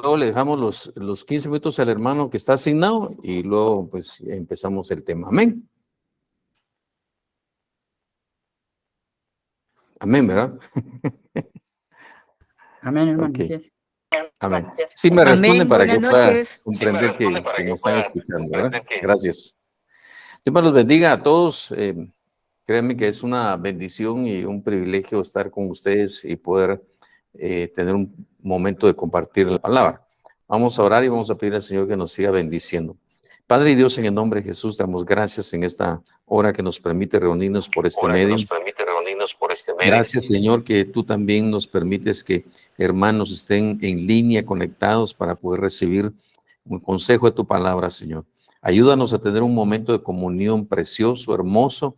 luego le dejamos los 15 minutos al hermano que está asignado y luego pues empezamos el tema. Amén. Amén, ¿verdad? Amén, hermano. Ok. Así es. Amén. Sí, me responden Amén, para buenas que pueda noches. comprender que me están escuchando, ¿verdad? Gracias. Dios me los bendiga a todos. Créanme que es una bendición y un privilegio estar con ustedes y poder tener un momento de compartir la palabra. Vamos a orar y vamos a pedir al Señor que nos siga bendiciendo. Padre y Dios, en el nombre de Jesús, damos gracias en esta hora que nos permite reunirnos por este medio. Gracias, Señor, que tú también nos permites que hermanos estén en línea, conectados para poder recibir un consejo de tu palabra, Señor. Ayúdanos a tener un momento de comunión precioso, hermoso,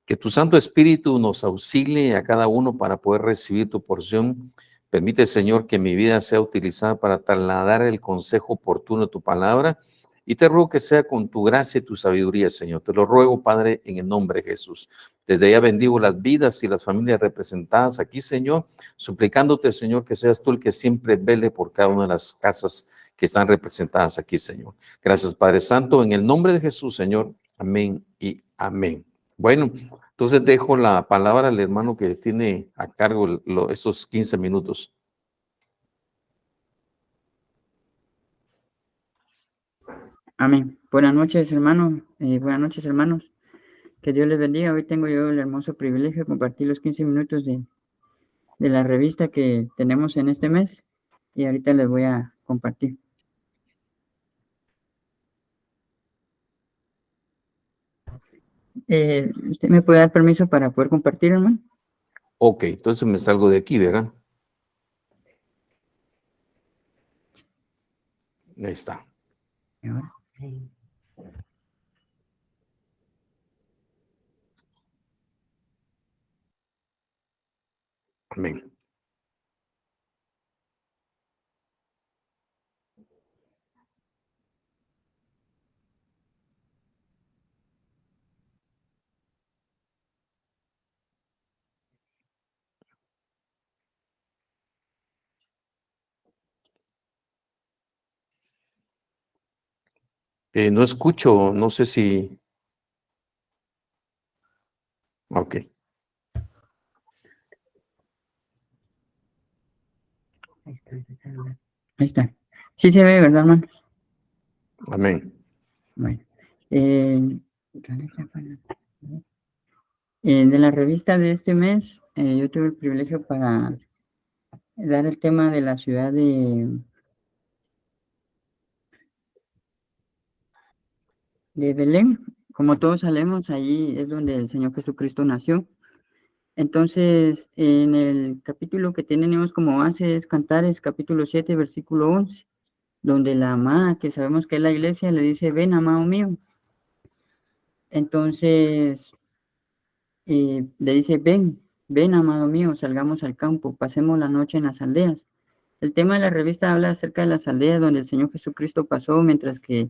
que tu Santo Espíritu nos auxilie a cada uno para poder recibir tu porción. Permite, Señor, que mi vida sea utilizada para trasladar el consejo oportuno de tu palabra y te ruego que sea con tu gracia y tu sabiduría, Señor. Te lo ruego, Padre, en el nombre de Jesús. Desde ya bendigo las vidas y las familias representadas aquí, Señor, suplicándote, Señor, que seas tú el que siempre vele por cada una de las casas que están representadas aquí, Señor. Gracias, Padre Santo, en el nombre de Jesús, Señor. Amén y amén. Bueno, entonces dejo la palabra al hermano que tiene a cargo esos 15 minutos. Amén. Buenas noches, hermano. Buenas noches, hermanos. Que Dios les bendiga. Hoy tengo yo el hermoso privilegio de compartir los 15 minutos de la revista que tenemos en este mes. Y ahorita les voy a compartir. ¿Usted me puede dar permiso para poder compartir, hermano? Ok, entonces me salgo de aquí, ¿verdad? Ahí está. ¿Y ahora? Amén. No escucho, no sé si... Ok. Ahí está. Sí se ve, ¿verdad, hermano? Amén. Bueno. De la revista de este mes, yo tuve el privilegio para dar el tema de la ciudad de Belén. Como todos sabemos, allí es donde el Señor Jesucristo nació. Entonces, en el capítulo que tenemos como base es Cantares, capítulo 7, versículo 11, donde la amada, que sabemos que es la iglesia, le dice, ven, amado mío. Entonces, le dice, ven, amado mío, salgamos al campo, pasemos la noche en las aldeas. El tema de la revista habla acerca de las aldeas donde el Señor Jesucristo pasó, mientras que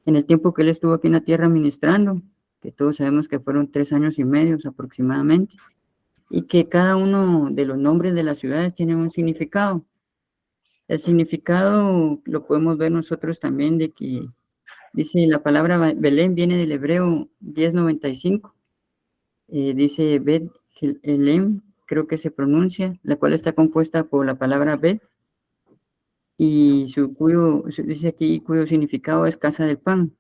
en el tiempo que Él estuvo aquí en la tierra ministrando, que todos sabemos que fueron 3 años y medio aproximadamente, y que cada uno de los nombres de las ciudades tiene un significado. El significado lo podemos ver nosotros también de que dice la palabra Belén viene del hebreo 1095, dice Bet Elem, creo que se pronuncia, la cual está compuesta por la palabra Bet, y dice aquí cuyo significado es casa del pan.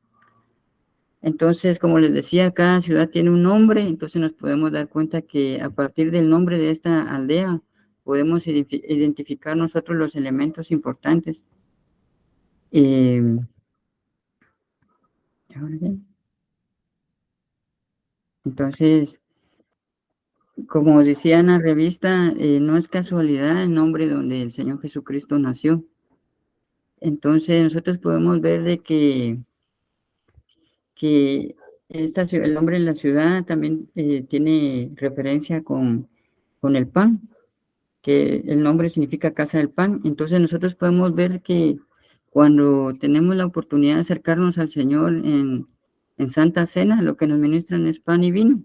Entonces, como les decía, cada ciudad tiene un nombre, entonces nos podemos dar cuenta que a partir del nombre de esta aldea podemos identificar nosotros los elementos importantes. Entonces, como decía en la revista, no es casualidad el nombre donde el Señor Jesucristo nació. Entonces, nosotros podemos ver de que el nombre de la ciudad también tiene referencia con el pan, que el nombre significa casa del pan. Entonces nosotros podemos ver que cuando tenemos la oportunidad de acercarnos al Señor en Santa Cena, lo que nos ministran es pan y vino.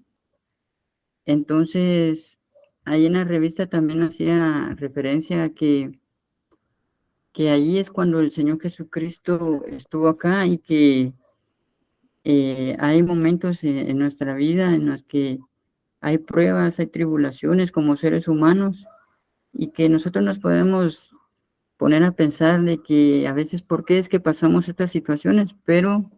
Entonces, ahí en la revista también hacía referencia a que que ahí es cuando el Señor Jesucristo estuvo acá y que hay momentos en nuestra vida en los que hay pruebas, hay tribulaciones como seres humanos y que nosotros nos podemos poner a pensar de que a veces por qué es que pasamos estas situaciones, pero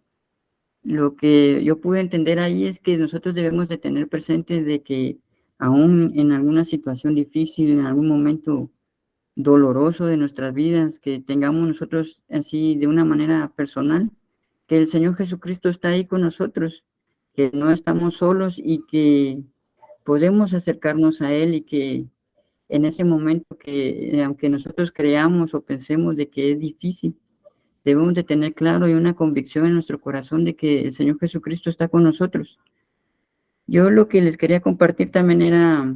lo que yo pude entender ahí es que nosotros debemos de tener presente de que aún en alguna situación difícil, en algún momento doloroso de nuestras vidas, que tengamos nosotros así de una manera personal, que el Señor Jesucristo está ahí con nosotros, que no estamos solos y que podemos acercarnos a Él y que en ese momento que aunque nosotros creamos o pensemos de que es difícil, debemos de tener claro y una convicción en nuestro corazón de que el Señor Jesucristo está con nosotros. Yo lo que les quería compartir también era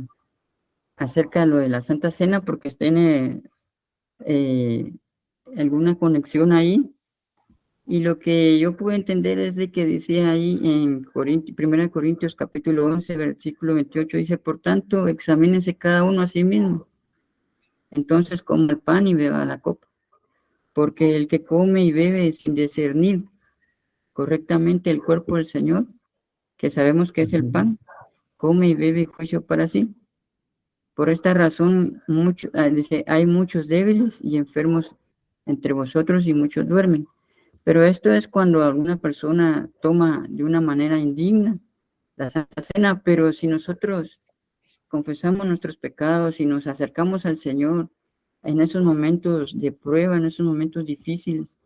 acerca de lo de la Santa Cena, porque tiene alguna conexión ahí. Y lo que yo pude entender es de que dice ahí en 1 Corintios capítulo 11, versículo 28, dice, por tanto, examínense cada uno a sí mismo. Entonces, coma el pan y beba la copa. Porque el que come y bebe sin discernir correctamente el cuerpo del Señor, que sabemos que es el pan, come y bebe juicio para sí. Por esta razón, dice, hay muchos débiles y enfermos entre vosotros y muchos duermen. Pero esto es cuando alguna persona toma de una manera indigna la Santa Cena, pero si nosotros confesamos nuestros pecados y nos acercamos al Señor en esos momentos de prueba, en esos momentos difíciles,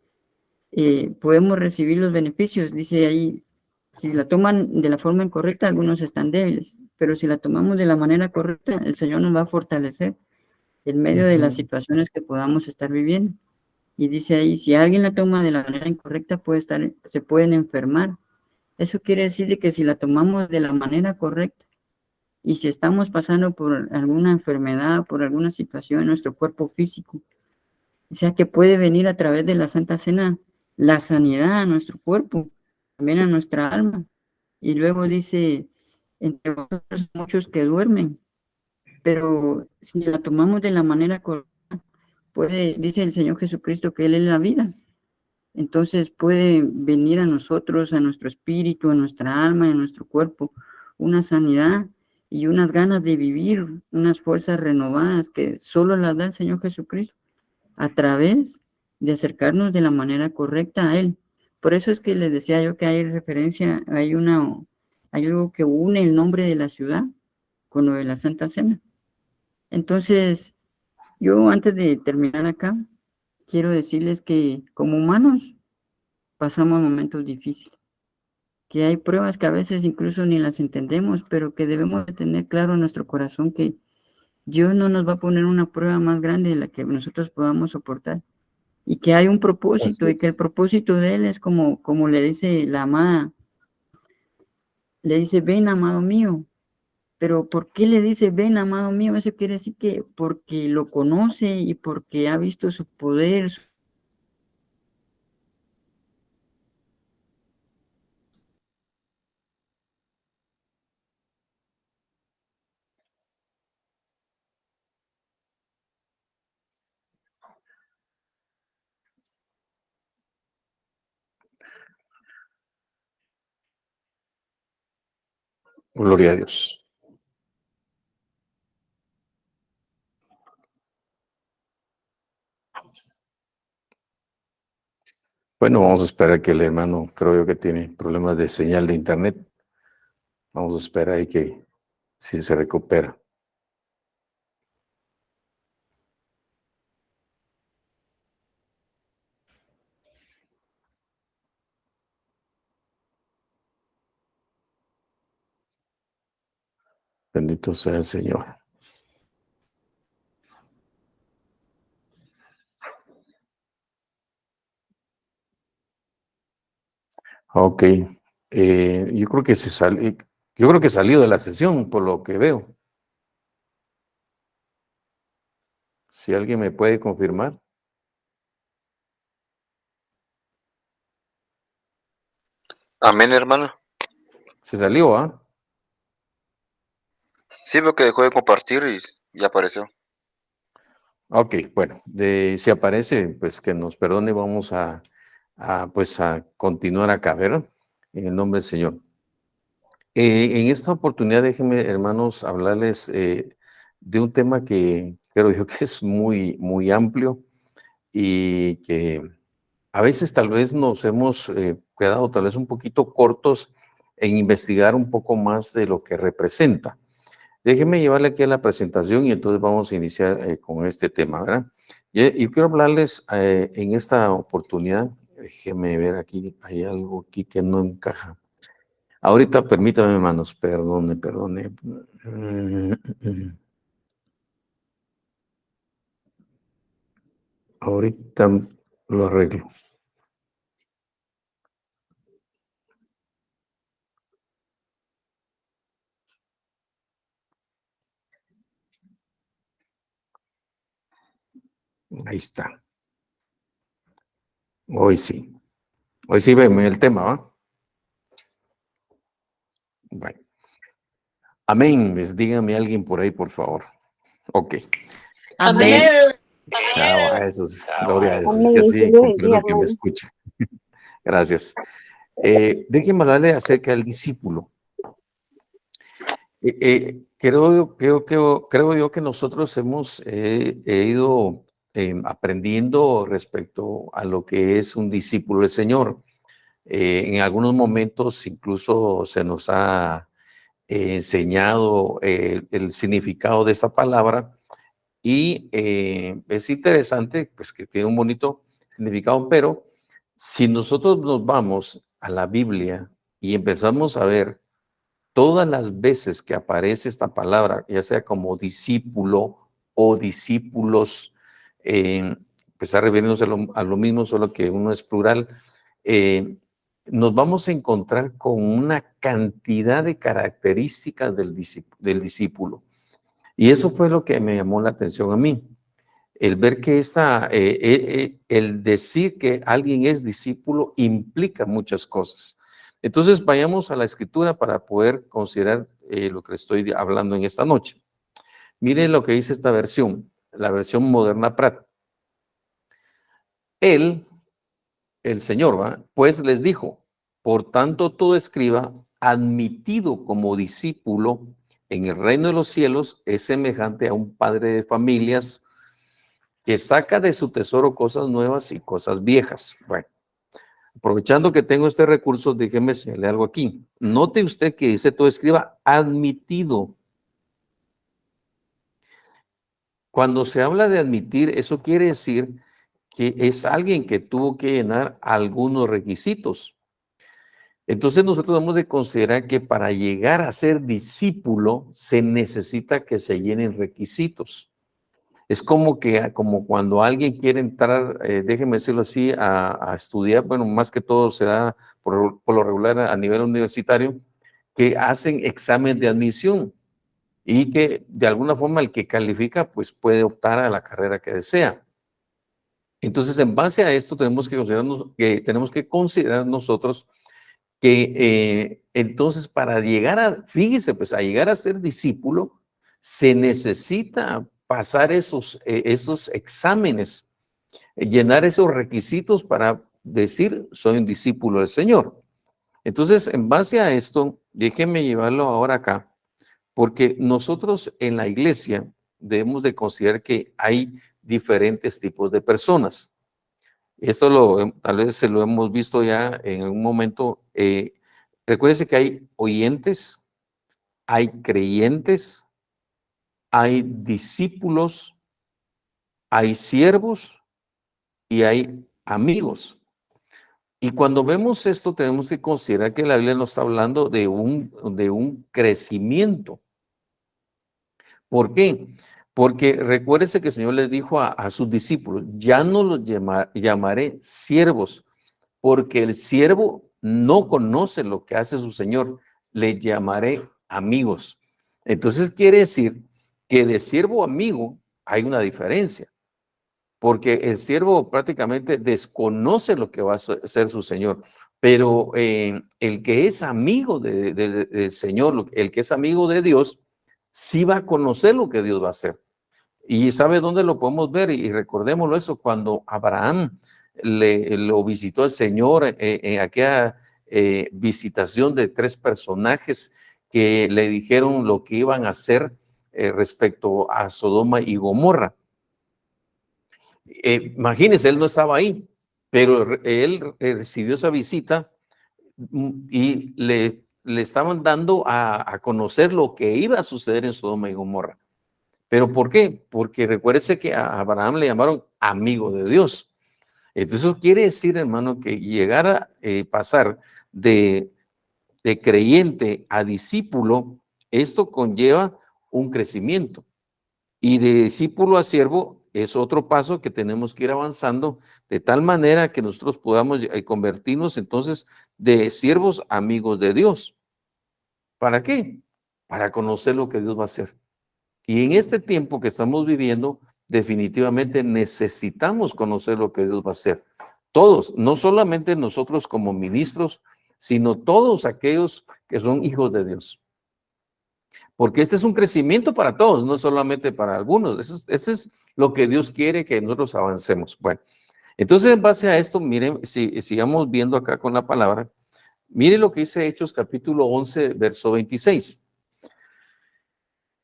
podemos recibir los beneficios. Dice ahí, si la toman de la forma incorrecta, algunos están débiles, pero si la tomamos de la manera correcta, el Señor nos va a fortalecer en medio de las situaciones que podamos estar viviendo. Y dice ahí, si alguien la toma de la manera incorrecta, se pueden enfermar. Eso quiere decir de que si la tomamos de la manera correcta y si estamos pasando por alguna enfermedad, por alguna situación en nuestro cuerpo físico, o sea que puede venir a través de la Santa Cena la sanidad a nuestro cuerpo, también a nuestra alma. Y luego dice, entre vosotros muchos que duermen, pero si la tomamos de la manera correcta, dice el Señor Jesucristo que Él es la vida. Entonces puede venir a nosotros, a nuestro espíritu, a nuestra alma, a nuestro cuerpo, una sanidad y unas ganas de vivir, unas fuerzas renovadas que solo las da el Señor Jesucristo a través de acercarnos de la manera correcta a Él. Por eso es que les decía yo que hay referencia, hay algo que une el nombre de la ciudad con lo de la Santa Cena. Entonces, yo antes de terminar acá, quiero decirles que como humanos pasamos momentos difíciles, que hay pruebas que a veces incluso ni las entendemos, pero que debemos de tener claro en nuestro corazón que Dios no nos va a poner una prueba más grande de la que nosotros podamos soportar y que hay un propósito y que el propósito de Él es como le dice la amada, le dice, ven amado mío, pero ¿por qué le dice, ven amado mío? Eso quiere decir que porque lo conoce y porque ha visto su poder, Gloria a Dios. Bueno, vamos a esperar que el hermano, creo yo que tiene problemas de señal de internet. Vamos a esperar ahí que si se recupera. Bendito sea el Señor. Ok. Yo creo que yo creo que salió de la sesión por lo que veo. Si alguien me puede confirmar. Amén, hermano. Se salió, ¿ah? Sí, veo que dejó de compartir y apareció. Ok, bueno, si aparece, pues que nos perdone, vamos pues a continuar acá, ¿verdad? En el nombre del Señor. En esta oportunidad, déjenme, hermanos, hablarles de un tema que creo yo que es muy, muy amplio y que a veces tal vez nos hemos quedado tal vez un poquito cortos en investigar un poco más de lo que representa. Déjenme llevarle aquí a la presentación y entonces vamos a iniciar con este tema, ¿verdad? Y quiero hablarles en esta oportunidad, déjenme ver aquí, hay algo aquí que no encaja. Ahorita, permítame, hermanos, perdone. Ahorita lo arreglo. Ahí está. Hoy sí. Hoy sí veme el tema, ¿va? Bueno. Amén. Dígame alguien por ahí, por favor. Ok. Amén. Eso es, gloria a Dios. Es que Amén. así Dios bendiga, comprendo que me hermano. escucha. Gracias. Déjenme hablarle acerca del discípulo. Creo yo que nosotros hemos ido aprendiendo respecto a lo que es un discípulo del Señor. En algunos momentos incluso se nos ha enseñado el significado de esa palabra y es interesante, pues que tiene un bonito significado, pero si nosotros nos vamos a la Biblia y empezamos a ver todas las veces que aparece esta palabra, ya sea como discípulo o discípulos, pues está refiriéndose a lo mismo, solo que uno es plural, eh, nos vamos a encontrar con una cantidad de características del discípulo. Y eso fue lo que me llamó la atención a mí. El ver que el decir que alguien es discípulo implica muchas cosas. Entonces vayamos a la escritura para poder considerar lo que estoy hablando en esta noche. Miren lo que dice esta versión, la versión moderna Prat. Él, el Señor, ¿va? Pues les dijo, por tanto todo escriba admitido como discípulo en el reino de los cielos es semejante a un padre de familias que saca de su tesoro cosas nuevas y cosas viejas. Bueno, aprovechando que tengo este recurso, déjeme señalar algo aquí. Note usted que dice todo escriba admitido. Cuando se habla de admitir, eso quiere decir que es alguien que tuvo que llenar algunos requisitos. Entonces nosotros debemos de considerar que para llegar a ser discípulo se necesita que se llenen requisitos. Es como cuando alguien quiere entrar, déjeme decirlo así, a estudiar, bueno, más que todo se da por lo regular a nivel universitario, que hacen examen de admisión y que de alguna forma el que califica, pues puede optar a la carrera que desea. Entonces, en base a esto, tenemos que considerar nosotros que entonces para llegar fíjese, pues a llegar a ser discípulo, se necesita pasar esos exámenes, llenar esos requisitos para decir, soy un discípulo del Señor. Entonces, en base a esto, déjenme llevarlo ahora acá, porque nosotros en la iglesia debemos de considerar que hay diferentes tipos de personas. Esto tal vez se lo hemos visto ya en algún momento. Recuérdese que hay oyentes, hay creyentes, hay discípulos, hay siervos y hay amigos. Y cuando vemos esto, tenemos que considerar que la Biblia nos está hablando de un crecimiento. ¿Por qué? Porque recuérdese que el Señor les dijo a sus discípulos, ya no los llamaré siervos, porque el siervo no conoce lo que hace su Señor, le llamaré amigos. Entonces quiere decir que de siervo a amigo hay una diferencia, porque el siervo prácticamente desconoce lo que va a hacer su Señor, pero el que es amigo del Señor, el que es amigo de Dios, sí va a conocer lo que Dios va a hacer. ¿Y sabe dónde lo podemos ver? Y recordémoslo eso, cuando Abraham lo visitó el Señor en aquella visitación de 3 personajes que le dijeron lo que iban a hacer respecto a Sodoma y Gomorra. Imagínense, él no estaba ahí, pero él recibió esa visita y le estaban dando a conocer lo que iba a suceder en Sodoma y Gomorra. ¿Pero por qué? Porque recuérdese que a Abraham le llamaron amigo de Dios. Entonces eso quiere decir, hermano, que llegar a pasar de creyente a discípulo, esto conlleva un crecimiento. Y de discípulo a siervo es otro paso que tenemos que ir avanzando de tal manera que nosotros podamos convertirnos entonces de siervos amigos de Dios. ¿Para qué? Para conocer lo que Dios va a hacer. Y en este tiempo que estamos viviendo, definitivamente necesitamos conocer lo que Dios va a hacer. Todos, no solamente nosotros como ministros, sino todos aquellos que son hijos de Dios. Porque este es un crecimiento para todos, no solamente para algunos. Eso es lo que Dios quiere que nosotros avancemos. Bueno, entonces en base a esto, miren, sigamos viendo acá con la palabra. Miren lo que dice Hechos capítulo 11, verso 26.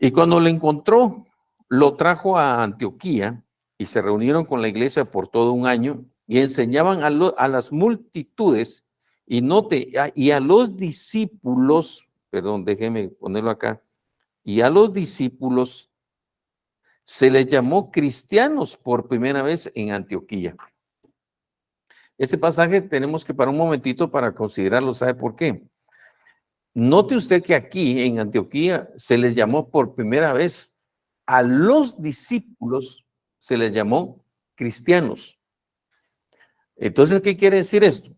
Y cuando lo encontró, lo trajo a Antioquía y se reunieron con la iglesia por todo un año y enseñaban a las multitudes y a los discípulos, perdón, déjeme ponerlo acá, y a los discípulos se les llamó cristianos por primera vez en Antioquía. Este pasaje tenemos que parar un momentito para considerarlo, ¿sabe por qué? Note usted que aquí en Antioquía se les llamó por primera vez a los discípulos, se les llamó cristianos. Entonces, ¿qué quiere decir esto?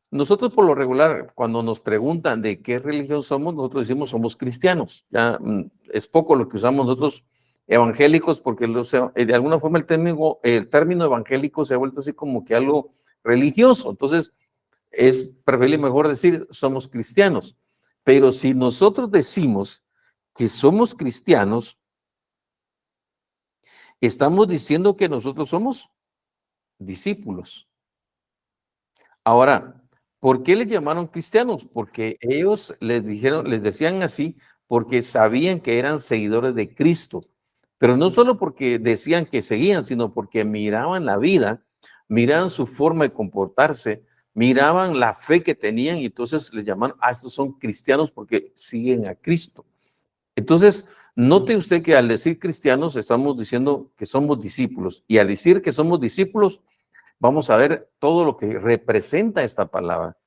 Nosotros por lo regular, cuando nos preguntan de qué religión somos, nosotros decimos somos cristianos. Ya es poco lo que usamos nosotros evangélicos, porque de alguna forma el término evangélico se ha vuelto así como que algo religioso. Entonces, es preferible mejor decir somos cristianos. Pero si nosotros decimos que somos cristianos, estamos diciendo que nosotros somos discípulos. Ahora, ¿por qué les llamaron cristianos? Porque ellos les decían así, porque sabían que eran seguidores de Cristo. Pero no solo porque decían que seguían, sino porque miraban la vida, miraban su forma de comportarse, miraban la fe que tenían y entonces les llamaron, estos son cristianos porque siguen a Cristo. Entonces, note usted que al decir cristianos estamos diciendo que somos discípulos y al decir que somos discípulos, vamos a ver todo lo que representa esta palabra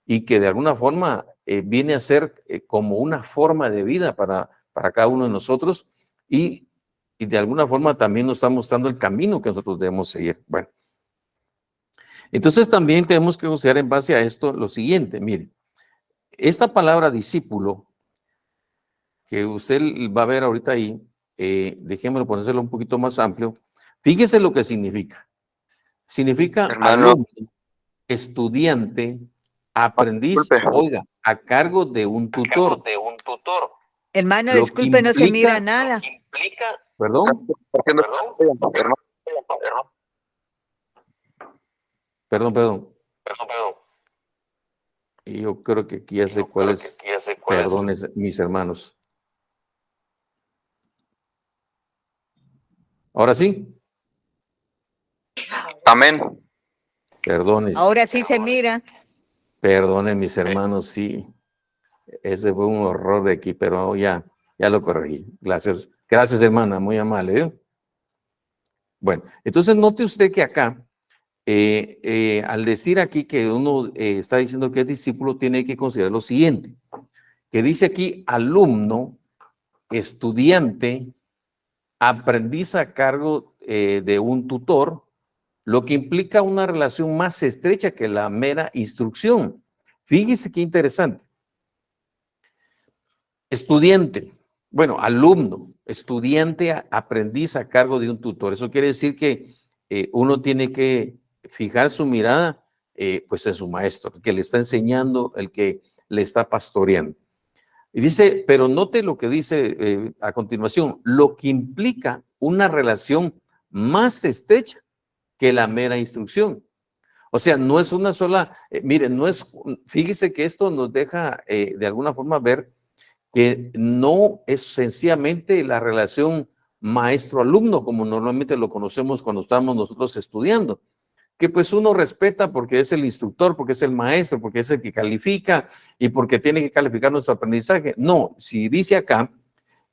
y que de alguna forma viene a ser como una forma de vida para cada uno de nosotros y de alguna forma también nos está mostrando el camino que nosotros debemos seguir. Bueno, entonces también tenemos que considerar en base a esto lo siguiente, mire, esta palabra discípulo que usted va a ver ahorita ahí, déjemelo ponérselo un poquito más amplio, fíjese lo que significa. Significa alumno, estudiante, aprendiz, oiga, a cargo de un tutor. Hermano, disculpe, no se mira nada. ¿Perdón? Perdón. Y yo creo que aquí ya sé cuál es. Perdones, mis hermanos. ¿Ahora sí? Amén. Perdones. Ahora sí se mira. Perdonen, mis hermanos, sí. Ese fue un horror de aquí, pero ya lo corregí. Gracias. Gracias, hermana, muy amable. Bueno, entonces note usted que acá, al decir aquí que uno está diciendo que es discípulo, tiene que considerar lo siguiente, que dice aquí alumno, estudiante, aprendiz a cargo de un tutor, lo que implica una relación más estrecha que la mera instrucción. Fíjese qué interesante. Estudiante, bueno, alumno, estudiante, aprendiz a cargo de un tutor. Eso quiere decir que uno tiene que fijar su mirada pues en su maestro, el que le está enseñando, el que le está pastoreando. Y dice, pero note lo que dice a continuación, lo que implica una relación más estrecha que la mera instrucción. O sea, no es una sola, miren, no es, fíjese que esto nos deja de alguna forma ver que no es sencillamente la relación maestro-alumno, como normalmente lo conocemos cuando estamos nosotros estudiando, que pues uno respeta porque es el instructor, porque es el maestro, porque es el que califica y porque tiene que calificar nuestro aprendizaje. No, si dice acá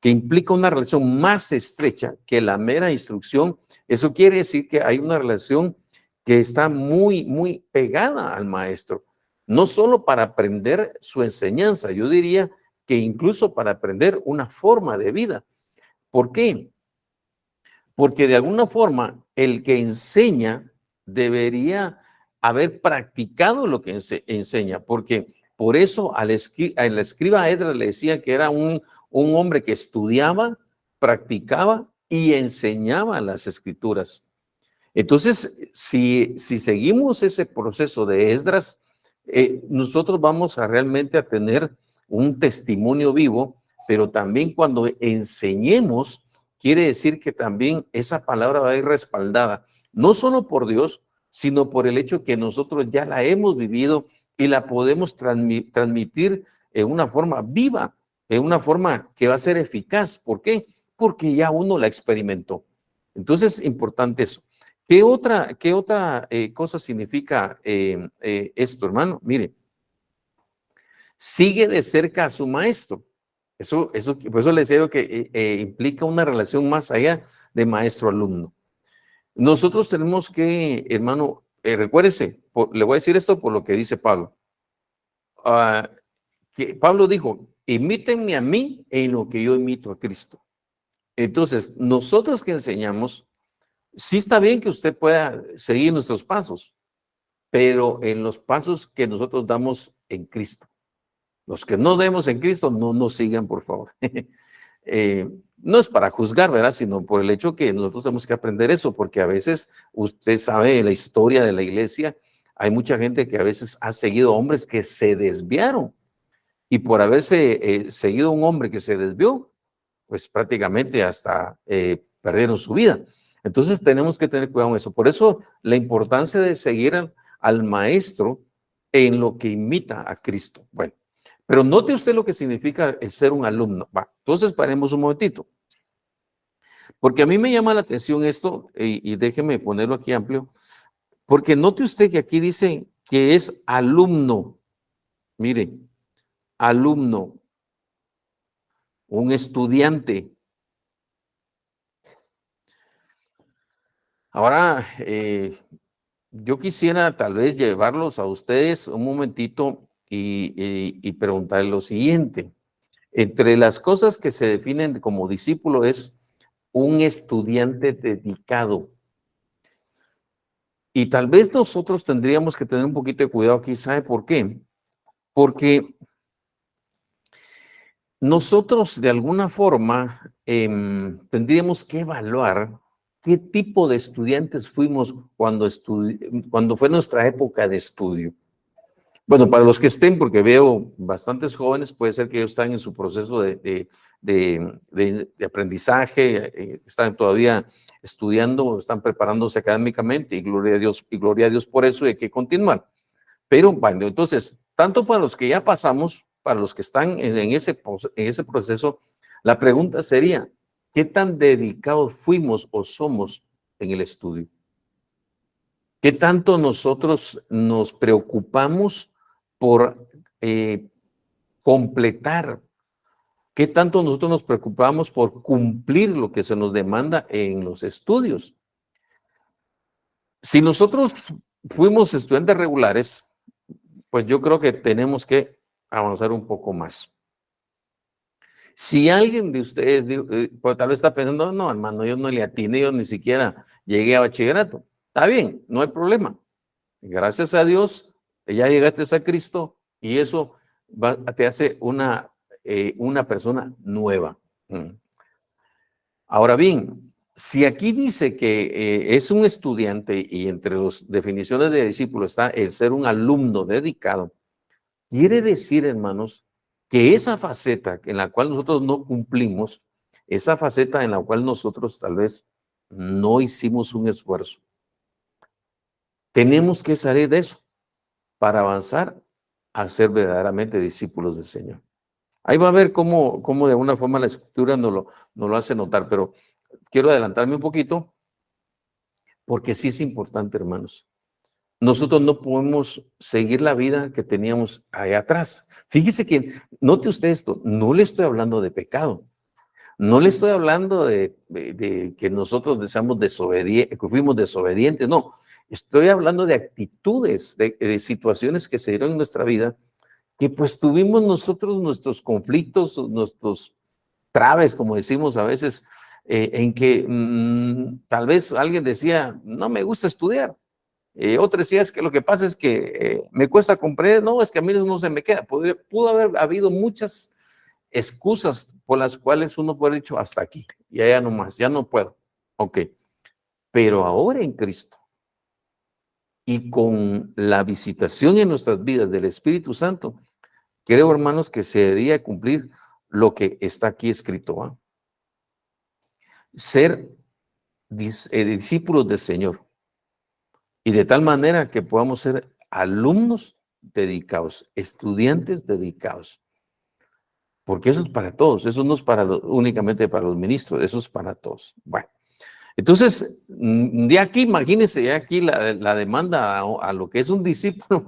que implica una relación más estrecha que la mera instrucción, eso quiere decir que hay una relación que está muy, muy pegada al maestro, no solo para aprender su enseñanza, yo diría que incluso para aprender una forma de vida. ¿Por qué? Porque de alguna forma el que enseña debería haber practicado lo que enseña, porque por eso al escriba Esdras le decía que era un hombre que estudiaba, practicaba y enseñaba las escrituras. Entonces, si seguimos ese proceso de Esdras, nosotros vamos a realmente a tener un testimonio vivo, pero también cuando enseñemos, quiere decir que también esa palabra va a ir respaldada, no solo por Dios, sino por el hecho que nosotros ya la hemos vivido y la podemos transmitir en una forma viva, en una forma que va a ser eficaz. ¿Por qué? Porque ya uno la experimentó. Entonces, importante eso. ¿Qué otra cosa significa esto, hermano? Mire, sigue de cerca a su maestro. Por eso le decía que implica una relación más allá de maestro-alumno. Nosotros tenemos que, hermano, recuérdese, le voy a decir esto por lo que dice Pablo. Que Pablo dijo, imítenme a mí en lo que yo imito a Cristo. Entonces, nosotros que enseñamos, sí está bien que usted pueda seguir nuestros pasos, pero en los pasos que nosotros damos en Cristo. Los que no demos en Cristo, no nos sigan, por favor. No es para juzgar, ¿verdad? Sino por el hecho que nosotros tenemos que aprender eso, porque a veces, usted sabe, la historia de la iglesia, hay mucha gente que a veces ha seguido hombres que se desviaron. Y por haberse seguido un hombre que se desvió, pues prácticamente hasta perdieron su vida. Entonces tenemos que tener cuidado con eso. Por eso la importancia de seguir al maestro en lo que imita a Cristo. Bueno, pero note usted lo que significa el ser un alumno. Va, entonces paremos un momentito. Porque a mí me llama la atención esto, y déjeme ponerlo aquí amplio, porque note usted que aquí dice que es alumno. Mire, alumno, un estudiante. Ahora, yo quisiera tal vez llevarlos a ustedes un momentito y preguntarles lo siguiente. Entre las cosas que se definen como discípulo es un estudiante dedicado. Y tal vez nosotros tendríamos que tener un poquito de cuidado aquí. ¿Sabe por qué? Porque nosotros de alguna forma tendríamos que evaluar qué tipo de estudiantes fuimos cuando fue nuestra época de estudio. Bueno, para los que estén, porque veo bastantes jóvenes, puede ser que ellos están en su proceso de aprendizaje, están todavía estudiando, están preparándose académicamente y gloria a Dios por eso, y hay que continuar. Pero bueno, entonces, tanto para los que ya pasamos, para los que están en ese proceso, la pregunta sería, ¿qué tan dedicados fuimos o somos en el estudio? ¿Qué tanto nosotros nos preocupamos por completar? ¿Qué tanto nosotros nos preocupamos por cumplir lo que se nos demanda en los estudios? Si nosotros fuimos estudiantes regulares, pues yo creo que tenemos que avanzar un poco más. Si alguien de ustedes pues tal vez está pensando, no, hermano, yo no le atiné, yo ni siquiera llegué a bachillerato. Está bien, no hay problema. Gracias a Dios, ya llegaste a Cristo y eso te hace una persona nueva. Ahora bien, si aquí dice que es un estudiante y entre las definiciones de discípulo está el ser un alumno dedicado, quiere decir, hermanos, que esa faceta en la cual nosotros no cumplimos esa faceta en la cual nosotros tal vez no hicimos un esfuerzo. Tenemos que salir de eso para avanzar a ser verdaderamente discípulos del Señor. Ahí va a ver cómo de alguna forma la Escritura nos lo hace notar, pero quiero adelantarme un poquito, porque sí es importante, hermanos. Nosotros no podemos seguir la vida que teníamos allá atrás. Fíjese que, note usted esto, no le estoy hablando de pecado. No le estoy hablando de que nosotros que fuimos desobedientes, no. Estoy hablando de actitudes, de situaciones que se dieron en nuestra vida, que pues tuvimos nosotros nuestros conflictos, nuestros traves, como decimos a veces, en que tal vez alguien decía, no me gusta estudiar. Otro decía, es que lo que pasa es que me cuesta comprender, no, es que a mí no se me queda. Pudo haber habido muchas excusas por las cuales uno puede haber dicho hasta aquí, y allá no más, ya no puedo. Ok, pero ahora en Cristo y con la visitación en nuestras vidas del Espíritu Santo, creo, hermanos, que se debería cumplir lo que está aquí escrito. ¿Va? Ser discípulos del Señor, y de tal manera que podamos ser alumnos dedicados, estudiantes dedicados. Porque eso es para todos, eso no es únicamente para los ministros, eso es para todos. Bueno, entonces, de aquí, imagínense, ya aquí la demanda a lo que es un discípulo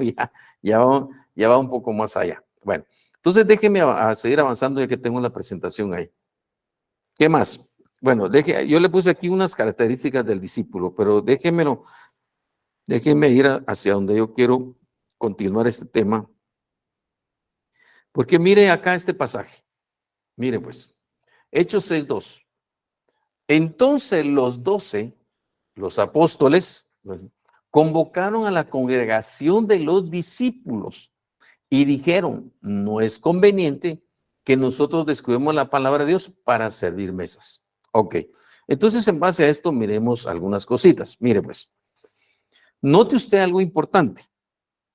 ya va un poco más allá. Bueno, entonces déjeme seguir avanzando ya que tengo la presentación ahí. ¿Qué más? Bueno, yo le puse aquí unas características del discípulo, pero déjeme ir hacia donde yo quiero continuar este tema. Porque mire acá este pasaje. Mire pues, Hechos 6:2. Entonces los 12, los apóstoles, convocaron a la congregación de los discípulos y dijeron, no es conveniente que nosotros descuidemos la palabra de Dios para servir mesas. Ok, entonces en base a esto miremos algunas cositas. Mire pues, note usted algo importante.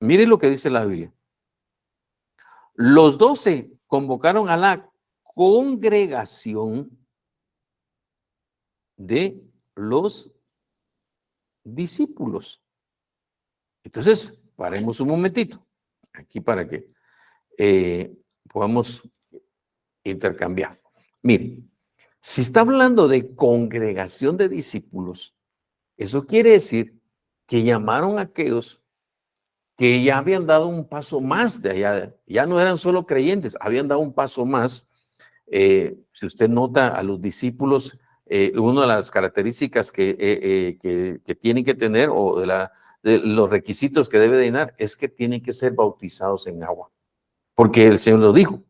Mire lo que dice la Biblia. Los 12 convocaron a la congregación de los discípulos. Entonces, paremos un momentito aquí para que podamos intercambiar. Mire, si está hablando de congregación de discípulos, eso quiere decir que llamaron a aquellos que ya habían dado un paso más de allá, ya no eran solo creyentes, habían dado un paso más. Si usted nota a los discípulos, una de las características que tienen que tener o de los requisitos que debe de llenar es que tienen que ser bautizados en agua, porque el Señor lo dijo,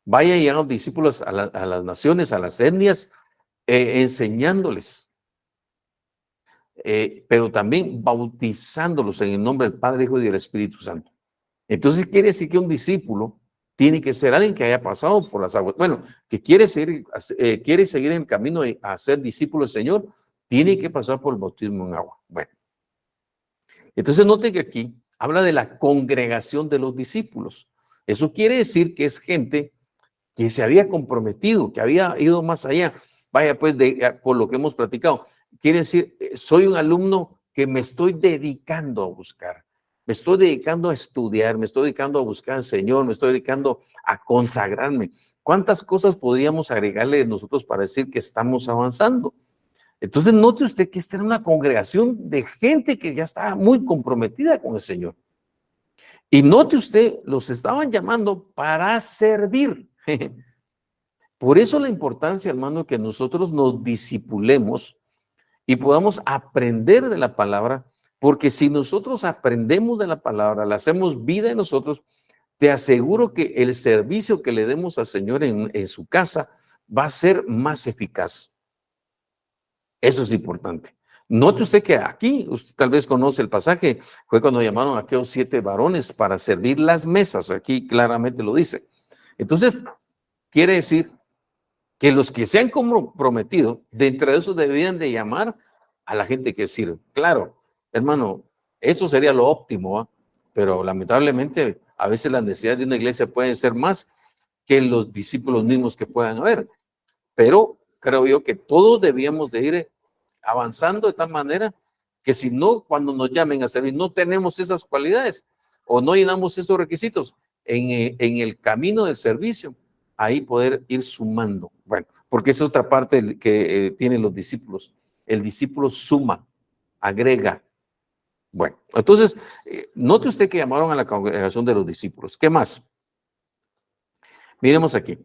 vaya y hagan discípulos a las naciones, a las etnias, enseñándoles, pero también bautizándolos en el nombre del Padre, Hijo y del Espíritu Santo. Entonces quiere decir que un discípulo tiene que ser alguien que haya pasado por las aguas. Bueno, que quiere seguir en el camino a ser discípulo del Señor, tiene que pasar por el bautismo en agua. Bueno, entonces note que aquí habla de la congregación de los discípulos. Eso quiere decir que es gente que se había comprometido, que había ido más allá. Vaya, pues, por lo que hemos platicado. Quiere decir, soy un alumno que me estoy dedicando a buscar. Me estoy dedicando a estudiar, me estoy dedicando a buscar al Señor, me estoy dedicando a consagrarme. ¿Cuántas cosas podríamos agregarle nosotros para decir que estamos avanzando? Entonces, note usted que esta era una congregación de gente que ya estaba muy comprometida con el Señor. Y note usted, los estaban llamando para servir. Por eso la importancia, hermano, que nosotros nos discipulemos y podamos aprender de la palabra, porque si nosotros aprendemos de la palabra, la hacemos vida en nosotros, te aseguro que el servicio que le demos al Señor en su casa va a ser más eficaz. Eso es importante. Note usted que aquí, usted tal vez conoce el pasaje, fue cuando llamaron a aquellos 7 varones para servir las mesas, aquí claramente lo dice. Entonces, quiere decir que los que se han comprometido, de entre esos deberían de llamar a la gente que sirve. Claro, hermano, eso sería lo óptimo, ¿eh? Pero lamentablemente a veces las necesidades de una iglesia pueden ser más que los discípulos mismos que puedan haber. Pero creo yo que todos debíamos de ir avanzando de tal manera que si no, cuando nos llamen a servir, no tenemos esas cualidades o no llenamos esos requisitos en el camino del servicio, ahí poder ir sumando. Bueno, porque es otra parte que tienen los discípulos. El discípulo suma, agrega. Bueno, entonces, note usted que llamaron a la congregación de los discípulos. ¿Qué más? Miremos aquí.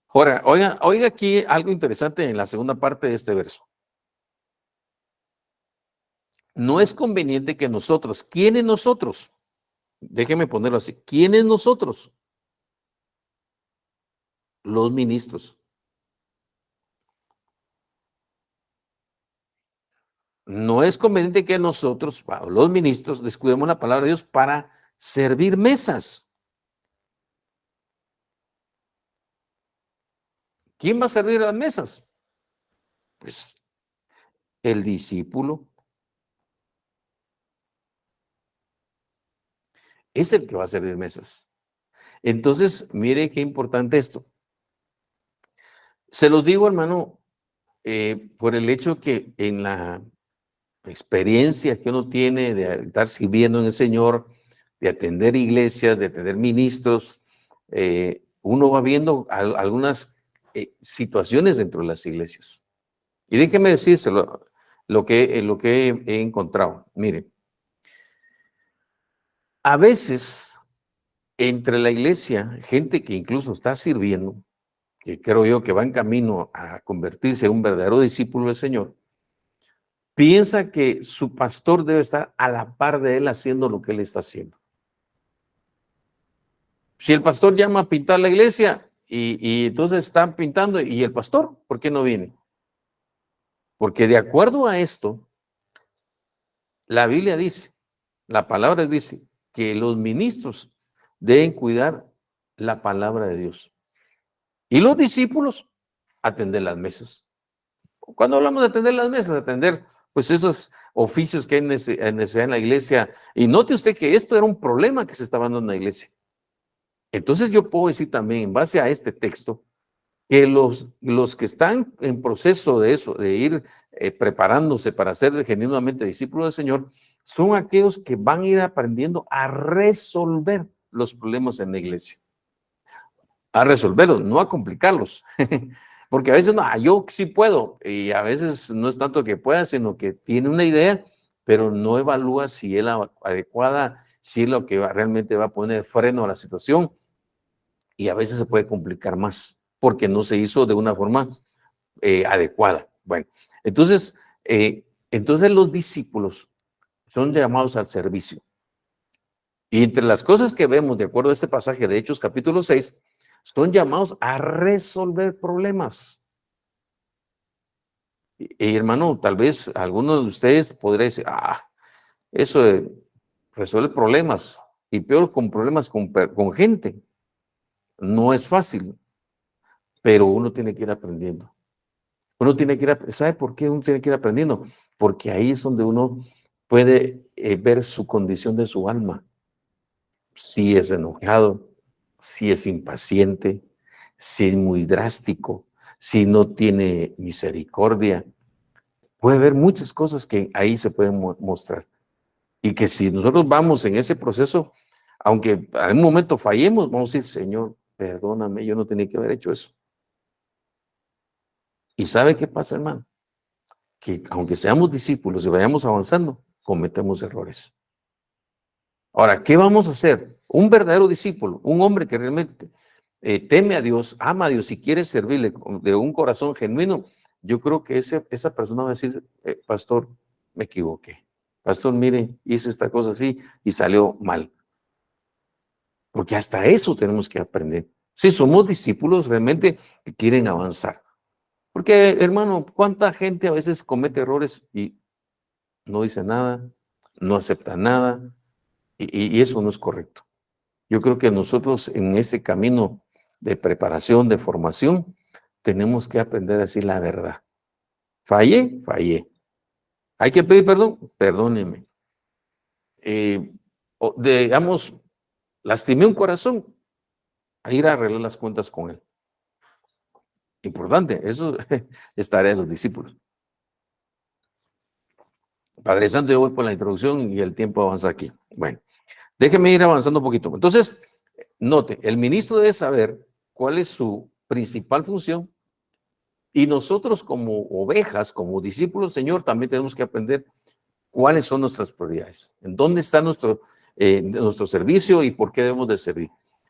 Ahora, oiga aquí algo interesante en la segunda parte de este verso. No es conveniente que nosotros, ¿quiénes nosotros? Déjeme ponerlo así. ¿Quiénes nosotros? Los ministros. No es conveniente que nosotros, los ministros, descuidemos la palabra de Dios para servir mesas. ¿Quién va a servir a las mesas? Pues el discípulo. Es el que va a servir mesas. Entonces, mire qué importante esto. Se los digo, hermano, por el hecho que en la experiencia que uno tiene de estar sirviendo en el Señor, de atender iglesias, de atender ministros, uno va viendo algunas situaciones dentro de las iglesias. Y déjeme decírselo, lo que he encontrado. Mire, a veces entre la iglesia, gente que incluso está sirviendo, que creo yo que va en camino a convertirse en un verdadero discípulo del Señor, piensa que su pastor debe estar a la par de él haciendo lo que él está haciendo. Si el pastor llama a pintar la iglesia y entonces están pintando, ¿y el pastor por qué no viene? Porque de acuerdo a esto, la Biblia dice, la palabra dice que los ministros deben cuidar la palabra de Dios. Y los discípulos atender las mesas. Cuando hablamos de atender las mesas, atender pues esos oficios que hay necesidad en la iglesia. Y note usted que esto era un problema que se estaba dando en la iglesia. Entonces yo puedo decir también, en base a este texto, que los que están en proceso de eso, de ir preparándose para ser genuinamente discípulos del Señor, son aquellos que van a ir aprendiendo a resolver los problemas en la iglesia. A resolverlos, no a complicarlos. Porque a veces, no, yo sí puedo, y a veces no es tanto que pueda, sino que tiene una idea, pero no evalúa si es la adecuada, si es lo que realmente va a poner freno a la situación, y a veces se puede complicar más, porque no se hizo de una forma adecuada. Bueno, entonces los discípulos son llamados al servicio. Y entre las cosas que vemos, de acuerdo a este pasaje de Hechos capítulo 6, son llamados a resolver problemas. Y hermano, tal vez algunos de ustedes podría decir, eso de resolver problemas, y peor con problemas con gente, no es fácil, pero uno tiene que ir aprendiendo. Uno tiene que ir, ¿sabe por qué uno tiene que ir aprendiendo? Porque ahí es donde uno puede ver su condición de su alma. Si es enojado, si es impaciente, si es muy drástico, si no tiene misericordia. Puede haber muchas cosas que ahí se pueden mostrar. Y que si nosotros vamos en ese proceso, aunque en algún momento fallemos, vamos a decir, Señor, perdóname, yo no tenía que haber hecho eso. ¿Y sabe qué pasa, hermano? Que aunque seamos discípulos y vayamos avanzando, cometemos errores. Ahora, ¿qué vamos a hacer? Un verdadero discípulo, un hombre que realmente teme a Dios, ama a Dios y quiere servirle de un corazón genuino, yo creo que esa persona va a decir, pastor, me equivoqué. Pastor, mire, hice esta cosa así y salió mal. Porque hasta eso tenemos que aprender. Si somos discípulos realmente que quieren avanzar. Porque, hermano, ¿cuánta gente a veces comete errores y no dice nada, no acepta nada? Y eso no es correcto. Yo creo que nosotros en ese camino de preparación, de formación, tenemos que aprender a decir la verdad. Fallé, fallé. Hay que pedir perdón, perdóneme. Digamos, lastimé un corazón, a ir a arreglar las cuentas con él. Importante, eso es tarea de los discípulos. Padre Santo, yo voy por la introducción y el tiempo avanza aquí. Bueno, déjeme ir avanzando un poquito. Entonces, note, el ministro debe saber cuál es su principal función y nosotros como ovejas, como discípulos del Señor, también tenemos que aprender cuáles son nuestras prioridades, en dónde está nuestro servicio y por qué debemos de servir.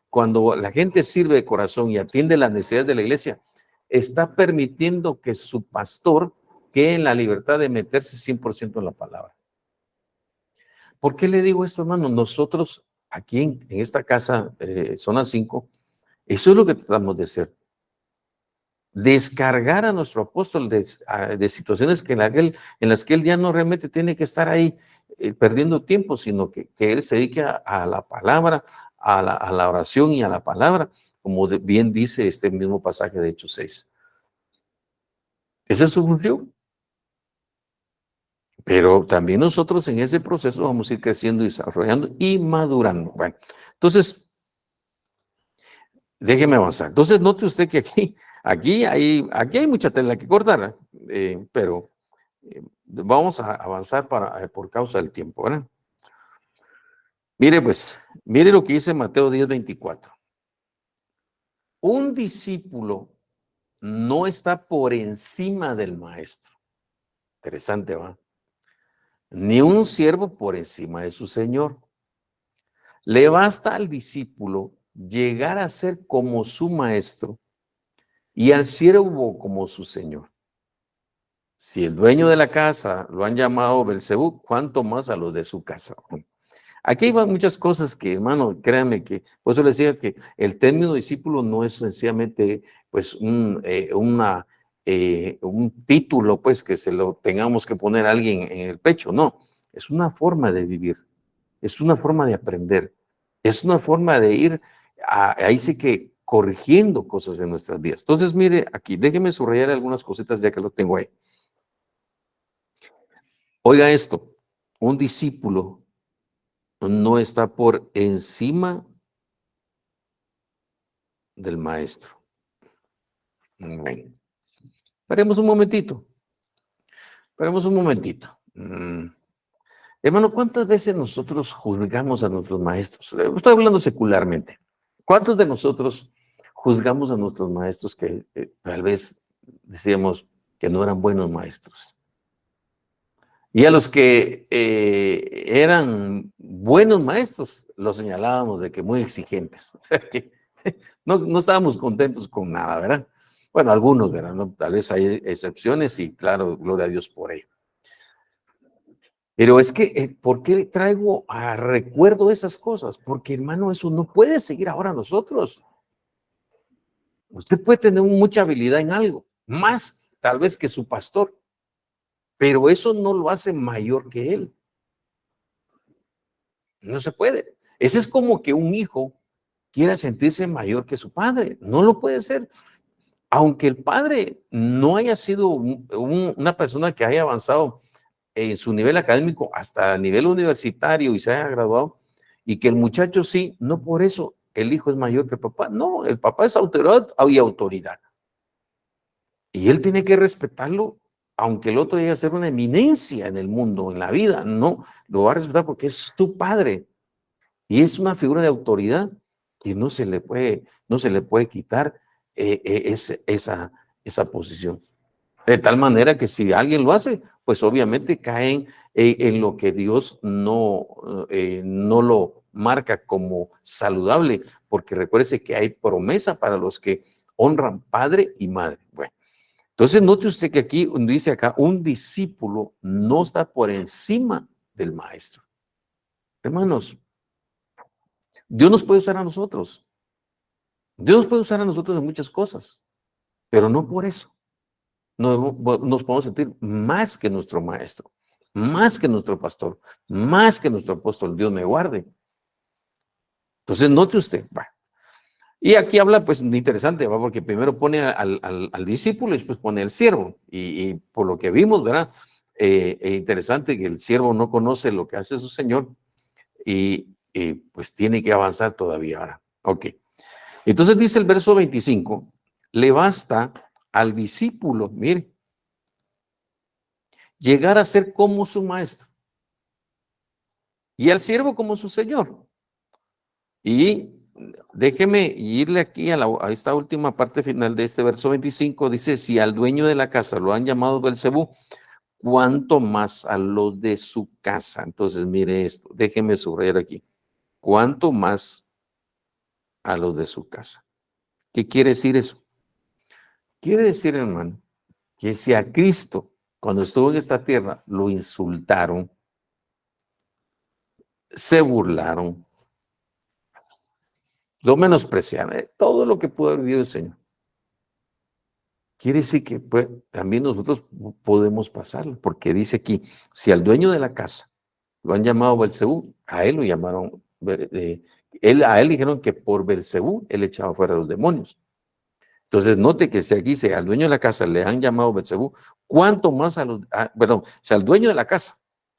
Cuando la gente sirve de corazón y atiende las necesidades de la iglesia, está permitiendo que su pastor quede en la libertad de meterse 100% en la palabra. ¿Por qué le digo esto, hermano? Nosotros aquí en esta casa, zona 5, eso es lo que tratamos de hacer. Descargar a nuestro apóstol de situaciones en las que él ya no realmente tiene que estar ahí perdiendo tiempo, sino que él se dedique a la palabra, a la oración y a la palabra, como bien dice este mismo pasaje de Hechos 6. Esa es su función. Pero también nosotros en ese proceso vamos a ir creciendo y desarrollando y madurando. Bueno, entonces, déjeme avanzar. Entonces, note usted que aquí hay mucha tela que cortar, pero vamos a avanzar por causa del tiempo, ¿verdad? Mire pues, mire lo que dice Mateo 10:24. Un discípulo no está por encima del maestro. Interesante, ¿va? Ni un siervo por encima de su señor. Le basta al discípulo llegar a ser como su maestro y al siervo como su señor. Si el dueño de la casa lo han llamado Belzebú, ¿cuánto más a los de su casa? Aquí van muchas cosas que, hermano, créanme que, por eso les decía que el término discípulo no es sencillamente pues un título pues que se lo tengamos que poner a alguien en el pecho, no, es una forma de vivir, es una forma de aprender, es una forma de ir ahí sí que corrigiendo cosas en nuestras vidas. Entonces, mire, aquí, déjeme subrayar algunas cositas ya que lo tengo ahí. Oiga esto, un discípulo no está por encima del maestro. Bueno, esperemos un momentito. Hermano, ¿cuántas veces nosotros juzgamos a nuestros maestros? Estoy hablando secularmente. ¿Cuántos de nosotros juzgamos a nuestros maestros que tal vez decíamos que no eran buenos maestros? Y a los que eran buenos maestros, los señalábamos de que muy exigentes. No estábamos contentos con nada, ¿verdad? Bueno, algunos, ¿verdad? ¿No? Tal vez hay excepciones y claro, gloria a Dios por ello. Pero es que, ¿por qué traigo a recuerdo esas cosas? Porque, hermano, eso no puede seguir ahora nosotros. Usted puede tener mucha habilidad en algo, más tal vez que su pastor, pero eso no lo hace mayor que él. No se puede. Ese es como que un hijo quiera sentirse mayor que su padre. No lo puede ser. Aunque el padre no haya sido una persona que haya avanzado en su nivel académico hasta el nivel universitario y se haya graduado, y que el muchacho sí, no por eso el hijo es mayor que el papá. No, el papá es autoridad y autoridad. Y él tiene que respetarlo, aunque el otro llegue a ser una eminencia en el mundo, en la vida. No, lo va a respetar porque es tu padre. Y es una figura de autoridad que no se le puede quitar esa posición. De tal manera que si alguien lo hace, pues obviamente caen en lo que Dios no lo marca como saludable, porque recuérdese que hay promesa para los que honran padre y madre. Bueno, entonces note usted que aquí dice acá, un discípulo no está por encima del maestro. Hermanos, Dios nos puede usar a nosotros. Dios nos puede usar a nosotros en muchas cosas, pero no por eso nos podemos sentir más que nuestro maestro, más que nuestro pastor, más que nuestro apóstol. Dios me guarde. Entonces, note usted. Va. Y aquí habla, pues, interesante, ¿va? Porque primero pone al discípulo y después pone al siervo. Y por lo que vimos, ¿verdad? Interesante que el siervo no conoce lo que hace su señor y pues tiene que avanzar todavía ahora. Ok. Entonces dice el verso 25, le basta al discípulo, mire, llegar a ser como su maestro y al siervo como su señor. Y déjeme irle aquí a esta última parte final de este verso 25, dice, si al dueño de la casa lo han llamado Belcebú, ¿cuánto más a los de su casa? Entonces, mire esto, déjeme subrayar aquí, ¿cuánto más a los de su casa? ¿Qué quiere decir eso? Quiere decir, hermano, que si a Cristo, cuando estuvo en esta tierra, lo insultaron, se burlaron, lo menospreciaron, todo lo que pudo haber vivido el Señor. Quiere decir que pues, también nosotros podemos pasarlo, porque dice aquí, si al dueño de la casa lo han llamado Belcebú, a él lo llamaron, a él dijeron que por Belcebú él echaba fuera a los demonios. Entonces note que si aquí dice al dueño de la casa le han llamado Belcebú, ¿cuánto más perdón, si al dueño de la casa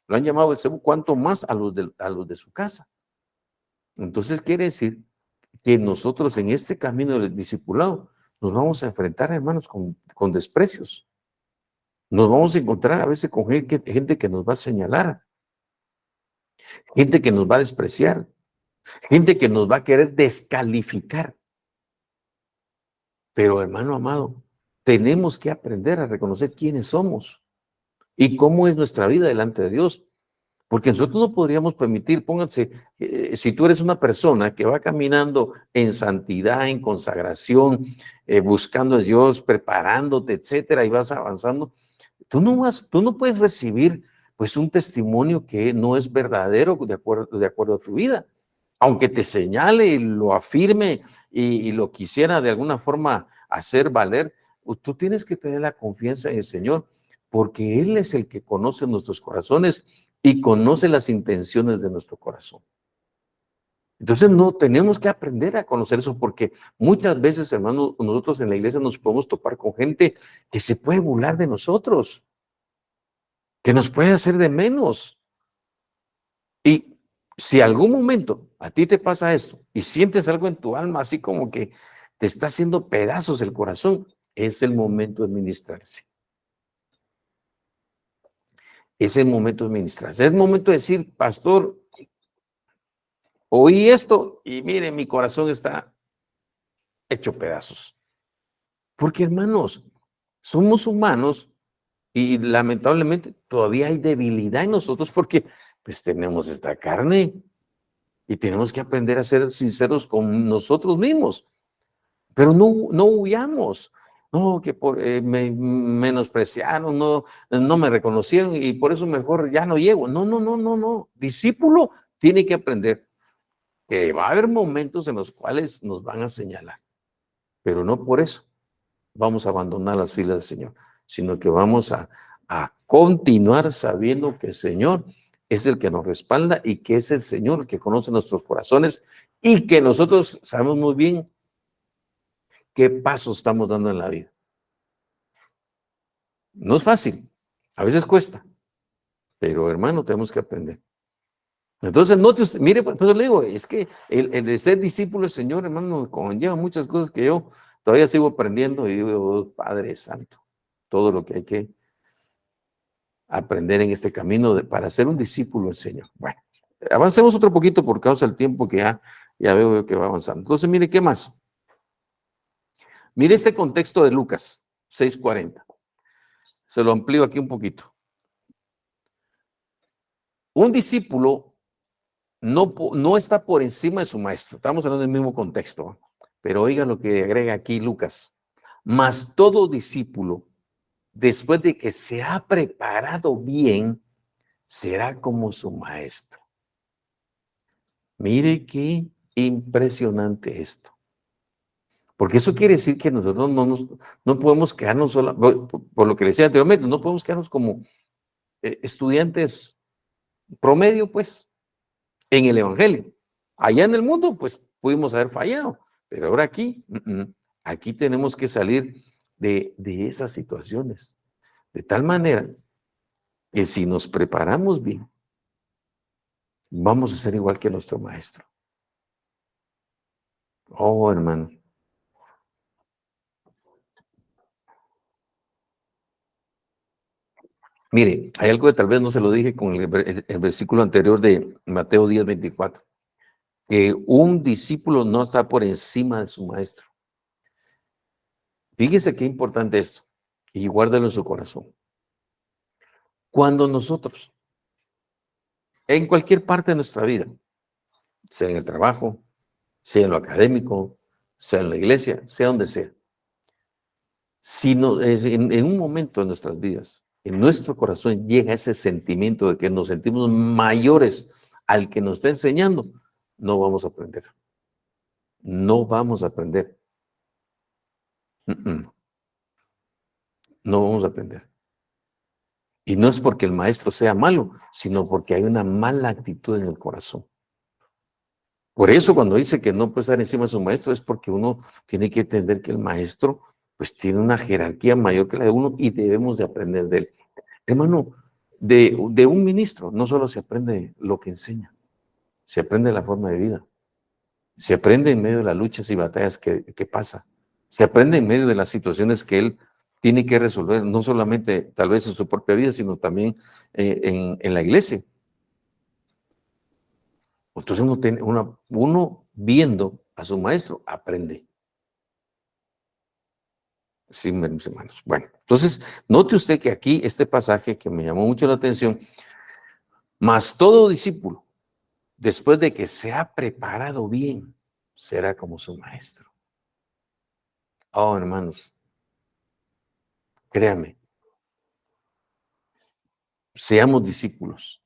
lo han llamado Belcebú, cuánto más a los de su casa? Entonces quiere decir que nosotros en este camino del discipulado nos vamos a enfrentar, hermanos, con desprecios. Nos vamos a encontrar a veces con gente que nos va a señalar, gente que nos va a despreciar, gente que nos va a querer descalificar. Pero, hermano amado, tenemos que aprender a reconocer quiénes somos y cómo es nuestra vida delante de Dios. Porque nosotros no podríamos permitir, pónganse, si tú eres una persona que va caminando en santidad, en consagración, buscando a Dios, preparándote, etcétera, y vas avanzando, tú no puedes recibir pues un testimonio que no es verdadero de acuerdo a tu vida. Aunque te señale y lo afirme y lo quisiera de alguna forma hacer valer, tú tienes que tener la confianza en el Señor, porque Él es el que conoce nuestros corazones y conoce las intenciones de nuestro corazón. Entonces no tenemos que aprender a conocer eso, porque muchas veces, hermanos, nosotros en la iglesia nos podemos topar con gente que se puede burlar de nosotros, que nos puede hacer de menos. Y si algún momento a ti te pasa esto y sientes algo en tu alma así como que te está haciendo pedazos el corazón, es el momento de ministrarse. Es el momento de ministrarse. Es el momento de decir, pastor, oí esto y mire, mi corazón está hecho pedazos. Porque, hermanos, somos humanos y lamentablemente todavía hay debilidad en nosotros porque pues tenemos esta carne y tenemos que aprender a ser sinceros con nosotros mismos. Pero no huyamos. No, que me menospreciaron, no me reconocieron y por eso mejor ya no llego. No. Discípulo tiene que aprender que va a haber momentos en los cuales nos van a señalar, pero no por eso vamos a abandonar las filas del Señor, sino que vamos a continuar sabiendo que el Señor es el que nos respalda y que es el Señor el que conoce nuestros corazones y que nosotros sabemos muy bien qué pasos estamos dando en la vida. No es fácil, a veces cuesta, pero hermano, tenemos que aprender. Entonces, note usted, mire, pues le digo, es que el de ser discípulo del Señor, hermano, conlleva muchas cosas que yo todavía sigo aprendiendo y digo, oh, Padre Santo, todo lo que hay que aprender en este camino para ser un discípulo del Señor. Bueno, avancemos otro poquito por causa del tiempo que ya veo que va avanzando. Entonces, mire, ¿qué más? Mire este contexto de Lucas 6:40. Se lo amplío aquí un poquito. Un discípulo no está por encima de su maestro. Estamos hablando del mismo contexto, pero oiga lo que agrega aquí Lucas. Mas todo discípulo, después de que se ha preparado bien, será como su maestro. Mire qué impresionante esto. Porque eso quiere decir que nosotros no podemos quedarnos solo, por lo que le decía anteriormente, no podemos quedarnos como estudiantes promedio, pues, en el Evangelio. Allá en el mundo, pues, pudimos haber fallado, pero ahora aquí, aquí tenemos que salir de esas situaciones, de tal manera que si nos preparamos bien, vamos a ser igual que nuestro maestro. Oh, hermano. Mire, hay algo que tal vez no se lo dije con el versículo anterior de Mateo 10:24, que un discípulo no está por encima de su maestro. Fíjese qué importante esto, y guárdalo en su corazón. Cuando nosotros, en cualquier parte de nuestra vida, sea en el trabajo, sea en lo académico, sea en la iglesia, sea donde sea, si no, en un momento de nuestras vidas, en nuestro corazón llega ese sentimiento de que nos sentimos mayores al que nos está enseñando, no vamos a aprender. No vamos a aprender. No vamos a aprender. Y no es porque el maestro sea malo, sino porque hay una mala actitud en el corazón. Por eso cuando dice que no puede estar encima de su maestro es porque uno tiene que entender que el maestro pues tiene una jerarquía mayor que la de uno y debemos de aprender de él. Hermano, de un ministro no solo se aprende lo que enseña, se aprende la forma de vida, se aprende en medio de las luchas y batallas que pasa, se aprende en medio de las situaciones que él tiene que resolver, no solamente tal vez en su propia vida, sino también en la iglesia. Entonces uno viendo a su maestro aprende. Sí, mis hermanos. Bueno, entonces, note usted que aquí este pasaje que me llamó mucho la atención, mas todo discípulo, después de que se ha preparado bien, será como su maestro. Oh, hermanos, créame, seamos discípulos.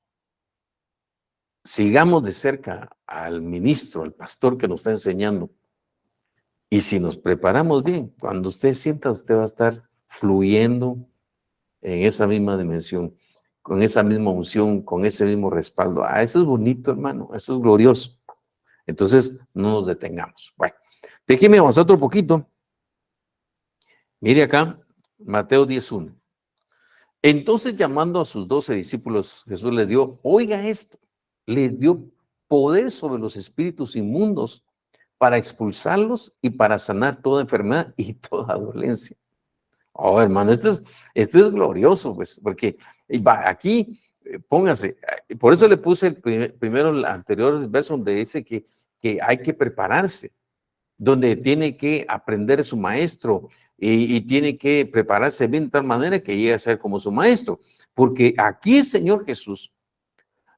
Sigamos de cerca al ministro, al pastor que nos está enseñando. Y si nos preparamos bien, cuando usted sienta, usted va a estar fluyendo en esa misma dimensión, con esa misma unción, con ese mismo respaldo. Ah, eso es bonito, hermano, eso es glorioso. Entonces, no nos detengamos. Bueno, déjeme avanzar otro poquito. Mire acá, Mateo 10:1. Entonces, llamando a sus 12 discípulos, Jesús les dio, oiga esto, les dio poder sobre los espíritus inmundos para expulsarlos y para sanar toda enfermedad y toda dolencia. Oh, hermano, esto es glorioso, pues, porque aquí, póngase, por eso le puse primero el anterior verso donde dice que hay que prepararse, donde tiene que aprender su maestro y tiene que prepararse bien de tal manera que llegue a ser como su maestro, porque aquí el Señor Jesús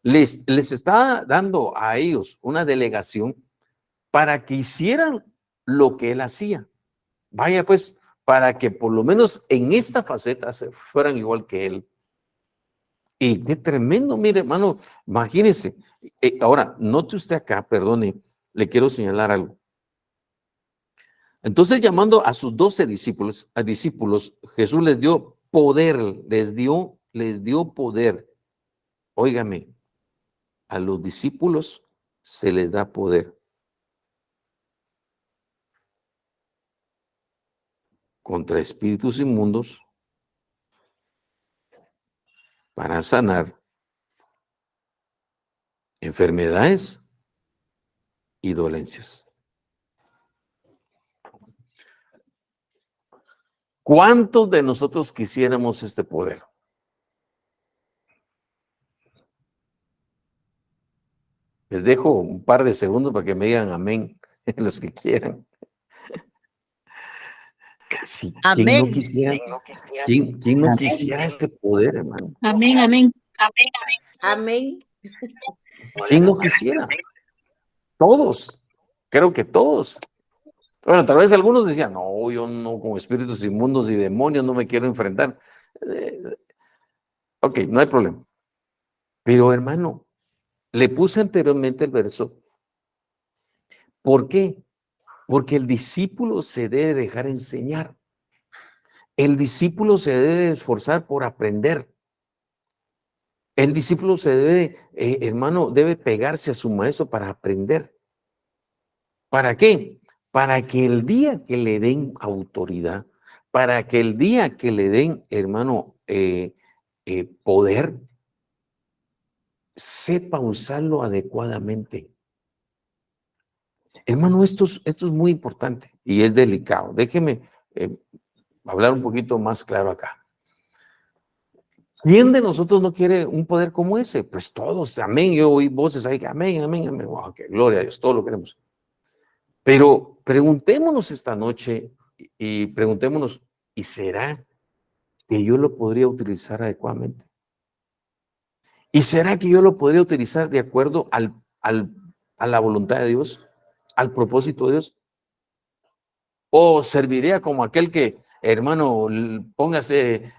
les está dando a ellos una delegación para que hicieran lo que Él hacía. Vaya pues, para que por lo menos en esta faceta se fueran igual que Él. Y qué tremendo, mire hermano, imagínense. Ahora, note usted acá, perdone, le quiero señalar algo. Entonces, llamando a sus 12 discípulos, Jesús les dio poder, les dio poder. Óigame, a los discípulos se les da poder contra espíritus inmundos para sanar enfermedades y dolencias. ¿Cuántos de nosotros quisiéramos este poder? Les dejo un par de segundos para que me digan amén, los que quieran. Sí, ¿quién Amén. no quisiera? ¿Quién no quisiera este poder, hermano? Amén, amén. Amén. ¿Quién no quisiera? Todos, creo que todos. Bueno, tal vez algunos decían, no, yo no, con espíritus inmundos y demonios no me quiero enfrentar. Ok, no hay problema. Pero hermano, le puse anteriormente el verso. ¿Por qué? Porque el discípulo se debe dejar enseñar. El discípulo se debe esforzar por aprender. El discípulo se debe, hermano, debe pegarse a su maestro para aprender. ¿Para qué? Para que el día que le den autoridad, para que el día que le den, hermano, poder, sepa usarlo adecuadamente. Hermano, esto es muy importante y es delicado. Déjeme hablar un poquito más claro acá. ¿Quién de nosotros no quiere un poder como ese? Pues todos, amén. Yo oí voces ahí, amén, amén, amén. Wow, qué gloria a Dios, todo lo queremos. Pero preguntémonos esta noche y preguntémonos, ¿y será que yo lo podría utilizar adecuadamente? ¿Y será que yo lo podría utilizar de acuerdo a la voluntad de Dios, al propósito de Dios? ¿O serviría como aquel que, hermano, póngase,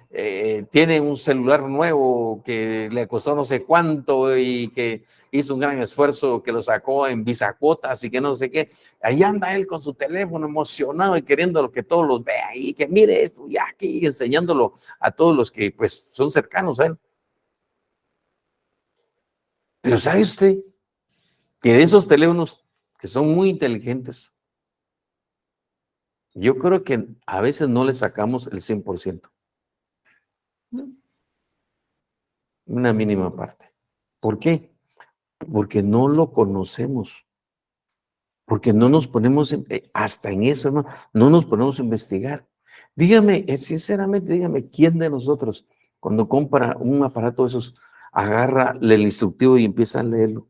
tiene un celular nuevo que le costó no sé cuánto y que hizo un gran esfuerzo, que lo sacó en bisacuotas y que no sé qué? Ahí anda él con su teléfono emocionado y queriendo que todos los vean y que mire esto y aquí enseñándolo a todos los que pues son cercanos a él. Pero ¿sabe usted que de esos teléfonos que son muy inteligentes, yo creo que a veces no le sacamos el 100%, una mínima parte? ¿Por qué? Porque no lo conocemos, porque no nos ponemos, hasta en eso, hermano, no nos ponemos a investigar. Dígame, sinceramente, dígame, ¿quién de nosotros, cuando compra un aparato de esos, agarra el instructivo y empieza a leerlo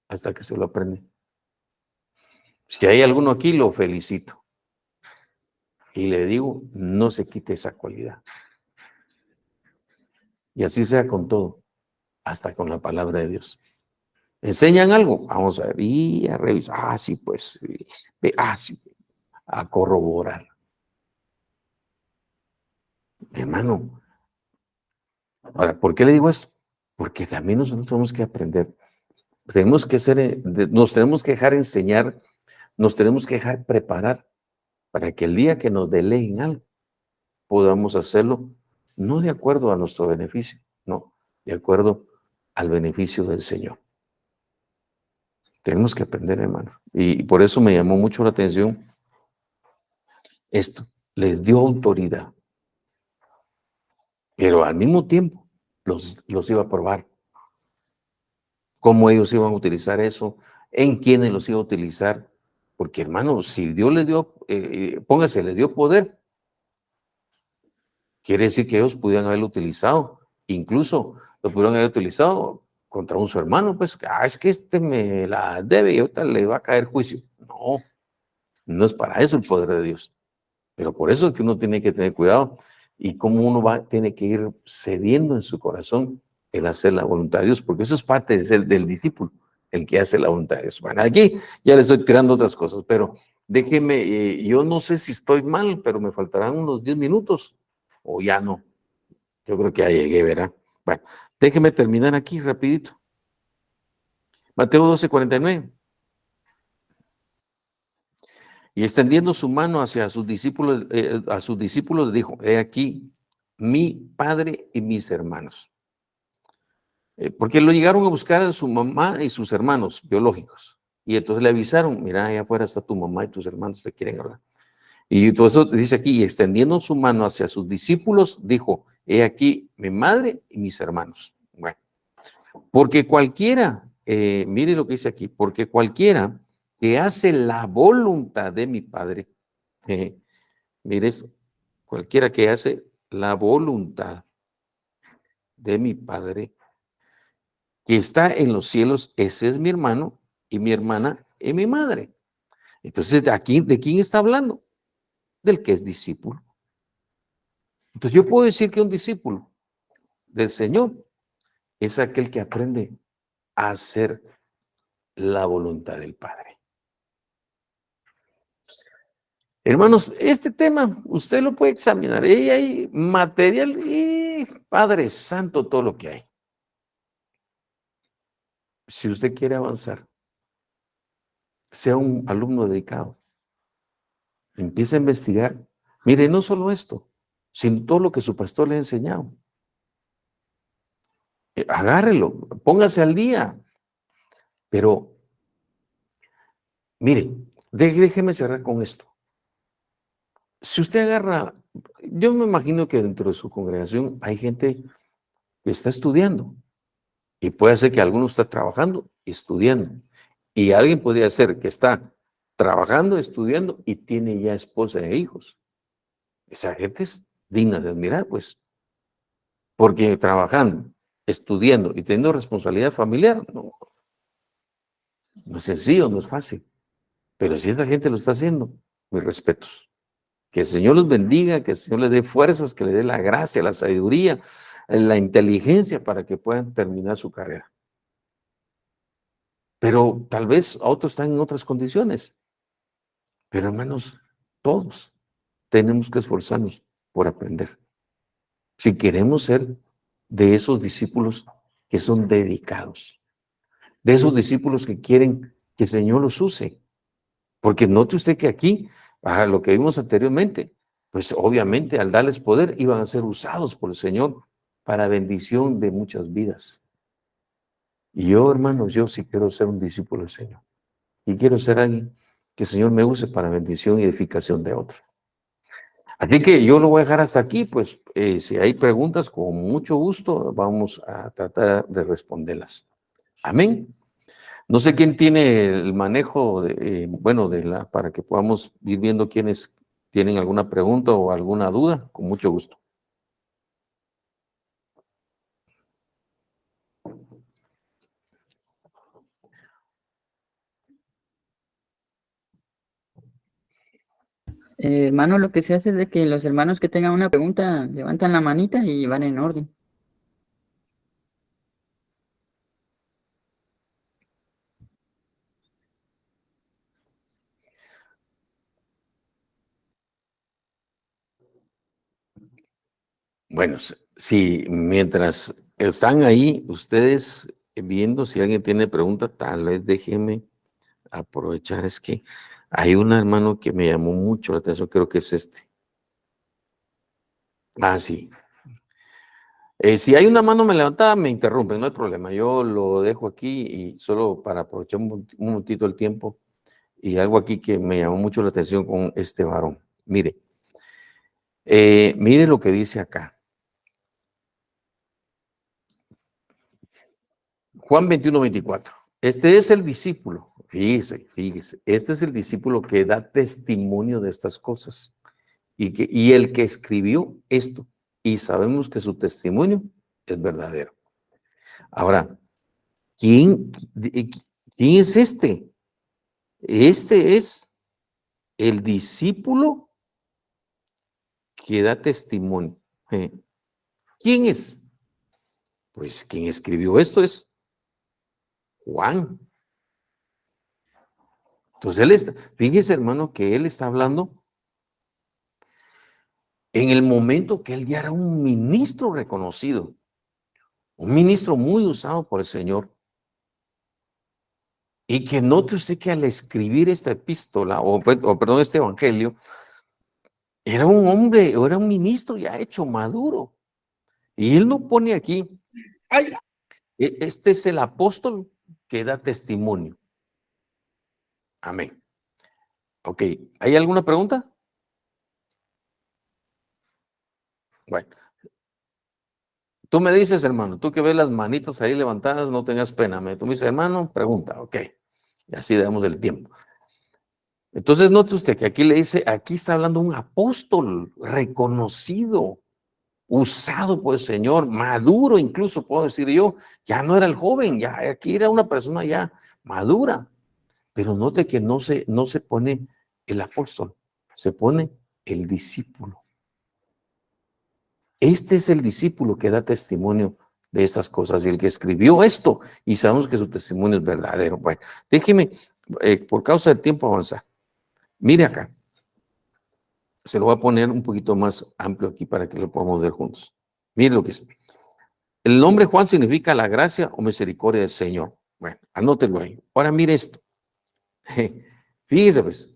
hasta que se lo aprende? Si hay alguno aquí, lo felicito. Y le digo, no se quite esa cualidad. Y así sea con todo, hasta con la palabra de Dios. ¿Enseñan algo? Vamos a ver, y a revisar. Ah, sí, pues, sí, a corroborar. Hermano, ahora, ¿por qué le digo esto? Porque también nosotros tenemos que aprender. Tenemos que ser, nos tenemos que dejar enseñar, nos tenemos que dejar preparar para que el día que nos deleguen algo, podamos hacerlo, no de acuerdo a nuestro beneficio, no, de acuerdo al beneficio del Señor. Tenemos que aprender, hermano. Y por eso me llamó mucho la atención esto. Les dio autoridad, pero al mismo tiempo los iba a probar. Cómo ellos iban a utilizar eso, en quiénes los iba a utilizar. Porque, hermano, si Dios les dio, póngase, les dio poder, quiere decir que ellos pudieran haberlo utilizado. Incluso lo pudieran haber utilizado contra un su hermano, pues, es que este me la debe y ahorita le va a caer juicio. No, no es para eso el poder de Dios. Pero por eso es que uno tiene que tener cuidado y cómo uno tiene que ir cediendo en su corazón el hacer la voluntad de Dios, porque eso es parte del discípulo, el que hace la voluntad de Dios. Bueno, aquí ya le estoy tirando otras cosas, pero déjeme, yo no sé si estoy mal, pero me faltarán unos 10 minutos o ya no. Yo creo que ya llegué, ¿verdad? Bueno, déjeme terminar aquí rapidito. Mateo 12:49. Y extendiendo su mano hacia sus discípulos, a sus discípulos dijo, he aquí mi padre y mis hermanos. Porque lo llegaron a buscar a su mamá y sus hermanos biológicos. Y entonces le avisaron, mira, allá afuera está tu mamá y tus hermanos, te quieren hablar. Y todo eso dice aquí, y extendiendo su mano hacia sus discípulos, dijo, he aquí mi madre y mis hermanos. Bueno, porque cualquiera, mire lo que dice aquí, porque cualquiera que hace la voluntad de mi Padre, mire eso, cualquiera que hace la voluntad de mi Padre, que está en los cielos, ese es mi hermano y mi hermana y mi madre. Entonces, ¿de quién está hablando? Del que es discípulo. Entonces, yo puedo decir que un discípulo del Señor es aquel que aprende a hacer la voluntad del Padre. Hermanos, este tema usted lo puede examinar. Y hay material y Padre Santo, todo lo que hay. Si usted quiere avanzar, sea un alumno dedicado. Empiece a investigar. Mire, no solo esto, sino todo lo que su pastor le ha enseñado. Agárrelo, póngase al día. Pero, mire, déjeme cerrar con esto. Si usted agarra, yo me imagino que dentro de su congregación hay gente que está estudiando y puede ser que alguno está trabajando y estudiando y alguien podría ser que está trabajando, estudiando y tiene ya esposa e hijos. Esa gente digna de admirar, pues, porque trabajando, estudiando y teniendo responsabilidad familiar, no es sencillo, no es fácil, pero si esta gente lo está haciendo, mis respetos. Que el Señor los bendiga, que el Señor les dé fuerzas, que le dé la gracia, la sabiduría, la inteligencia para que puedan terminar su carrera. Pero tal vez otros están en otras condiciones. Pero hermanos, todos tenemos que esforzarnos por aprender. Si queremos ser de esos discípulos que son dedicados, de esos discípulos que quieren que el Señor los use. Porque note usted que aquí, lo que vimos anteriormente, pues obviamente al darles poder iban a ser usados por el Señor para bendición de muchas vidas. Y yo, hermanos, yo sí quiero ser un discípulo del Señor. Y quiero ser alguien que el Señor me use para bendición y edificación de otros. Así que yo lo voy a dejar hasta aquí, pues si hay preguntas, con mucho gusto vamos a tratar de responderlas. Amén. No sé quién tiene el manejo, para que podamos ir viendo quiénes tienen alguna pregunta o alguna duda, con mucho gusto. Hermano, lo que se hace es de que los hermanos que tengan una pregunta levantan la manita y van en orden. Bueno, si mientras están ahí, ustedes viendo si alguien tiene pregunta, tal vez déjenme aprovechar. Es que hay un hermano que me llamó mucho la atención, creo que es este. Ah, sí. Si hay una mano me levantada, me interrumpen, no hay problema. Yo lo dejo aquí y solo para aprovechar un momentito el tiempo y algo aquí que me llamó mucho la atención con este varón. Mire, mire lo que dice acá. Juan 21:24. Este es el discípulo, fíjese, este es el discípulo que da testimonio de estas cosas y el que escribió esto, y sabemos que su testimonio es verdadero. Ahora, ¿quién es este? Este es el discípulo que da testimonio. ¿Quién es? Pues quien escribió esto es Juan. Entonces, fíjese, hermano, que él está hablando en el momento que él ya era un ministro reconocido, un ministro muy usado por el Señor. Y que note usted que al escribir esta epístola, perdón, este evangelio, era un hombre, era un ministro ya hecho maduro. Y él no pone aquí, este es el apóstol que da testimonio. Amén. Ok, ¿hay alguna pregunta? Bueno, tú me dices, hermano, tú que ves las manitas ahí levantadas, no tengas pena. Tú me dices, hermano, pregunta, ok. Y así damos el tiempo. Entonces, note usted que aquí le dice, aquí está hablando un apóstol reconocido, usado por el Señor, maduro incluso, puedo decir yo, ya no era el joven, ya aquí era una persona ya madura. Pero note que no se pone el apóstol, se pone el discípulo. Este es el discípulo que da testimonio de estas cosas y el que escribió esto, y sabemos que su testimonio es verdadero. Bueno, déjeme, por causa del tiempo, avanzar. Mire acá, se lo voy a poner un poquito más amplio aquí para que lo podamos ver juntos. Mire lo que es. El nombre Juan significa la gracia o misericordia del Señor. Bueno, anótelo ahí. Ahora mire esto. Fíjese pues,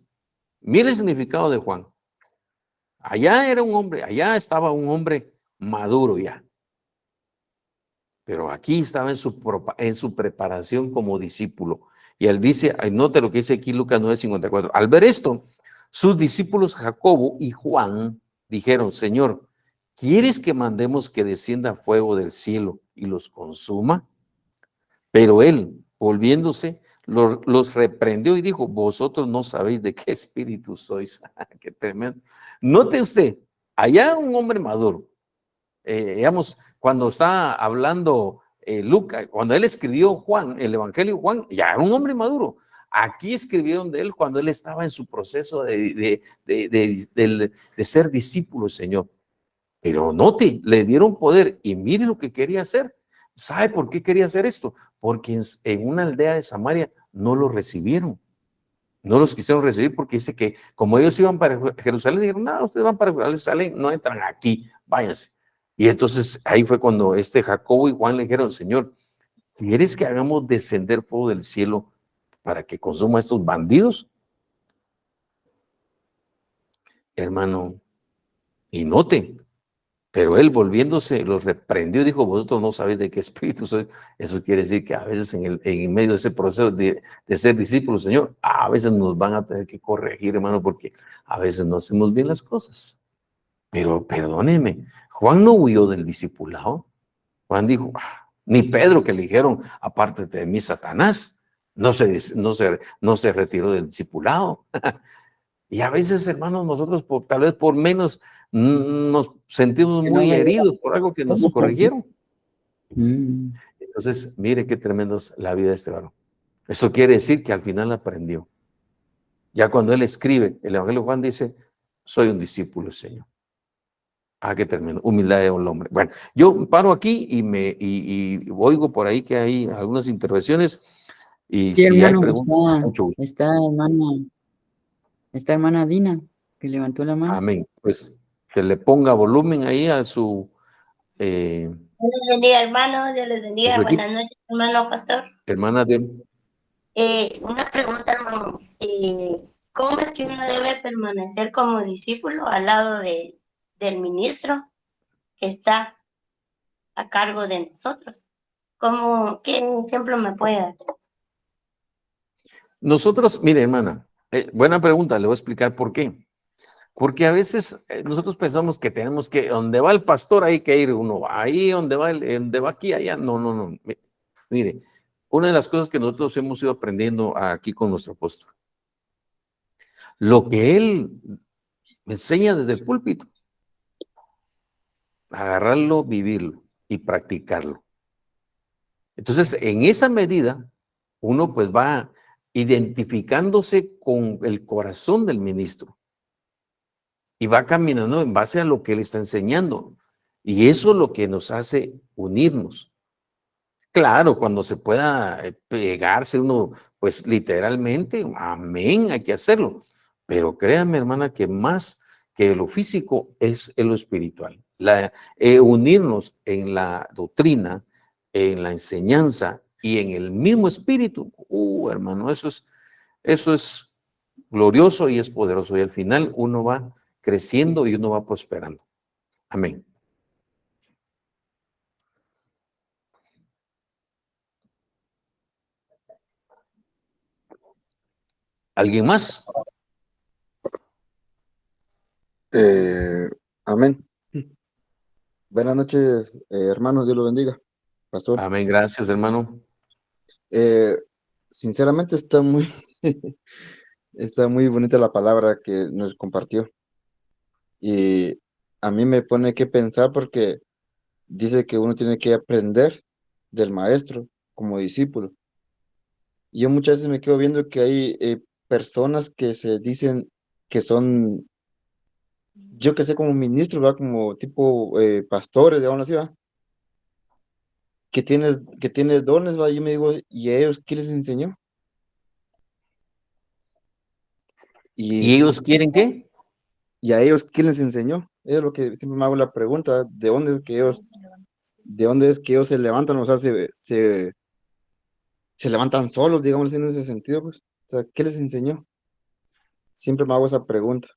mire el significado de Juan. Allá era un hombre, allá estaba un hombre maduro ya. Pero aquí estaba en su preparación como discípulo. Y él dice, note lo que dice aquí Lucas 9:54. Al ver esto, sus discípulos Jacobo y Juan dijeron, Señor, ¿quieres que mandemos que descienda fuego del cielo y los consuma? Pero él, volviéndose, los reprendió y dijo, vosotros no sabéis de qué espíritu sois. Qué tremendo. Note usted, allá un hombre maduro. Digamos, cuando está hablando Lucas, cuando él escribió Juan, el Evangelio de Juan, ya era un hombre maduro. Aquí escribieron de él cuando él estaba en su proceso de ser discípulo del Señor. Pero note, le dieron poder y mire lo que quería hacer. ¿Sabe por qué quería hacer esto? Porque en una aldea de Samaria no lo recibieron. No los quisieron recibir porque dice que como ellos iban para Jerusalén, dijeron, no, ustedes van para Jerusalén, no entran aquí, váyanse. Y entonces ahí fue cuando Jacobo y Juan le dijeron, Señor, ¿quieres que hagamos descender fuego del cielo para que consuma a estos bandidos? Hermano, y note, pero él volviéndose los reprendió y dijo, vosotros no sabéis de qué espíritu soy. Eso quiere decir que a veces en medio de ese proceso de ser discípulos, Señor, a veces nos van a tener que corregir, hermano, porque a veces no hacemos bien las cosas. Pero perdóneme, Juan no huyó del discipulado. Juan dijo, ni Pedro que le dijeron, apártate de mí, Satanás, no se retiró del discipulado. Y a veces, hermanos, nosotros tal vez por menos nos sentimos muy heridos por algo que nos corrigieron. Entonces, mire qué tremendo es la vida de este varón. Eso quiere decir que al final aprendió. Ya cuando él escribe, el Evangelio de Juan dice, soy un discípulo, Señor. Qué tremendo, humildad del hombre. Bueno, yo paro aquí y oigo por ahí que hay algunas intervenciones y Sí, si hay hermano, preguntas, mucho gusto. Está hermana Dina, que levantó la mano. Amén. Pues que le ponga volumen ahí a su... Dios les bendiga, hermano. Dios les bendiga. Buenas noches, hermano pastor. Hermana de... Una pregunta, hermano. ¿Cómo es que uno debe permanecer como discípulo al lado del ministro que está a cargo de nosotros? ¿Qué ejemplo me puede dar? Nosotros, mire, hermana, buena pregunta, le voy a explicar por qué. Porque a veces nosotros pensamos que tenemos que, donde va el pastor hay que ir uno, ahí donde va aquí, allá. No. Mire, una de las cosas que nosotros hemos ido aprendiendo aquí con nuestro apóstol, lo que él enseña desde el púlpito, agarrarlo, vivirlo y practicarlo. Entonces, en esa medida, uno pues va identificándose con el corazón del ministro y va caminando en base a lo que él está enseñando. Y eso es lo que nos hace unirnos. Claro, cuando se pueda pegarse uno, pues literalmente, amén, hay que hacerlo. Pero créanme, hermana, que más que lo físico es en lo espiritual. Unirnos en la doctrina, en la enseñanza y en el mismo espíritu, hermano, eso es glorioso y es poderoso. Y al final uno va creciendo y uno va prosperando. Amén. ¿Alguien más? Amén. Buenas noches, hermanos, Dios los bendiga, pastor. Amén, gracias, hermano. Sinceramente está muy bonita la palabra que nos compartió. Y a mí me pone que pensar porque dice que uno tiene que aprender del maestro como discípulo. Y yo muchas veces me quedo viendo que hay personas que se dicen que son, yo que sé, como ministros, ¿verdad? Como tipo pastores, digamos así, ¿verdad? Que tienes dones, ¿va? Yo me digo, ¿y a ellos qué les enseñó? ¿Y Y, ellos quieren qué? ¿Y a ellos qué les enseñó? Es lo que siempre me hago la pregunta, ¿de dónde es que ellos se levantan? O sea, se levantan solos, digamos en ese sentido, pues. O sea, ¿qué les enseñó? Siempre me hago esa pregunta.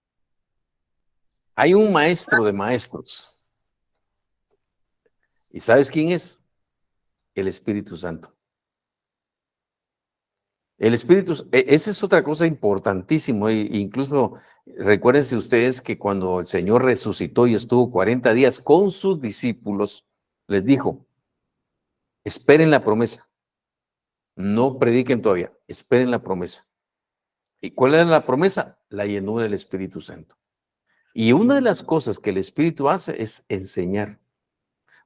Hay un maestro de maestros. ¿Y sabes quién es? El Espíritu Santo. El Espíritu, esa es otra cosa importantísima. Incluso recuérdense ustedes que cuando el Señor resucitó y estuvo 40 días con sus discípulos, les dijo, esperen la promesa. No prediquen todavía, esperen la promesa. ¿Y cuál era la promesa? La llenura del Espíritu Santo. Y una de las cosas que el Espíritu hace es enseñar.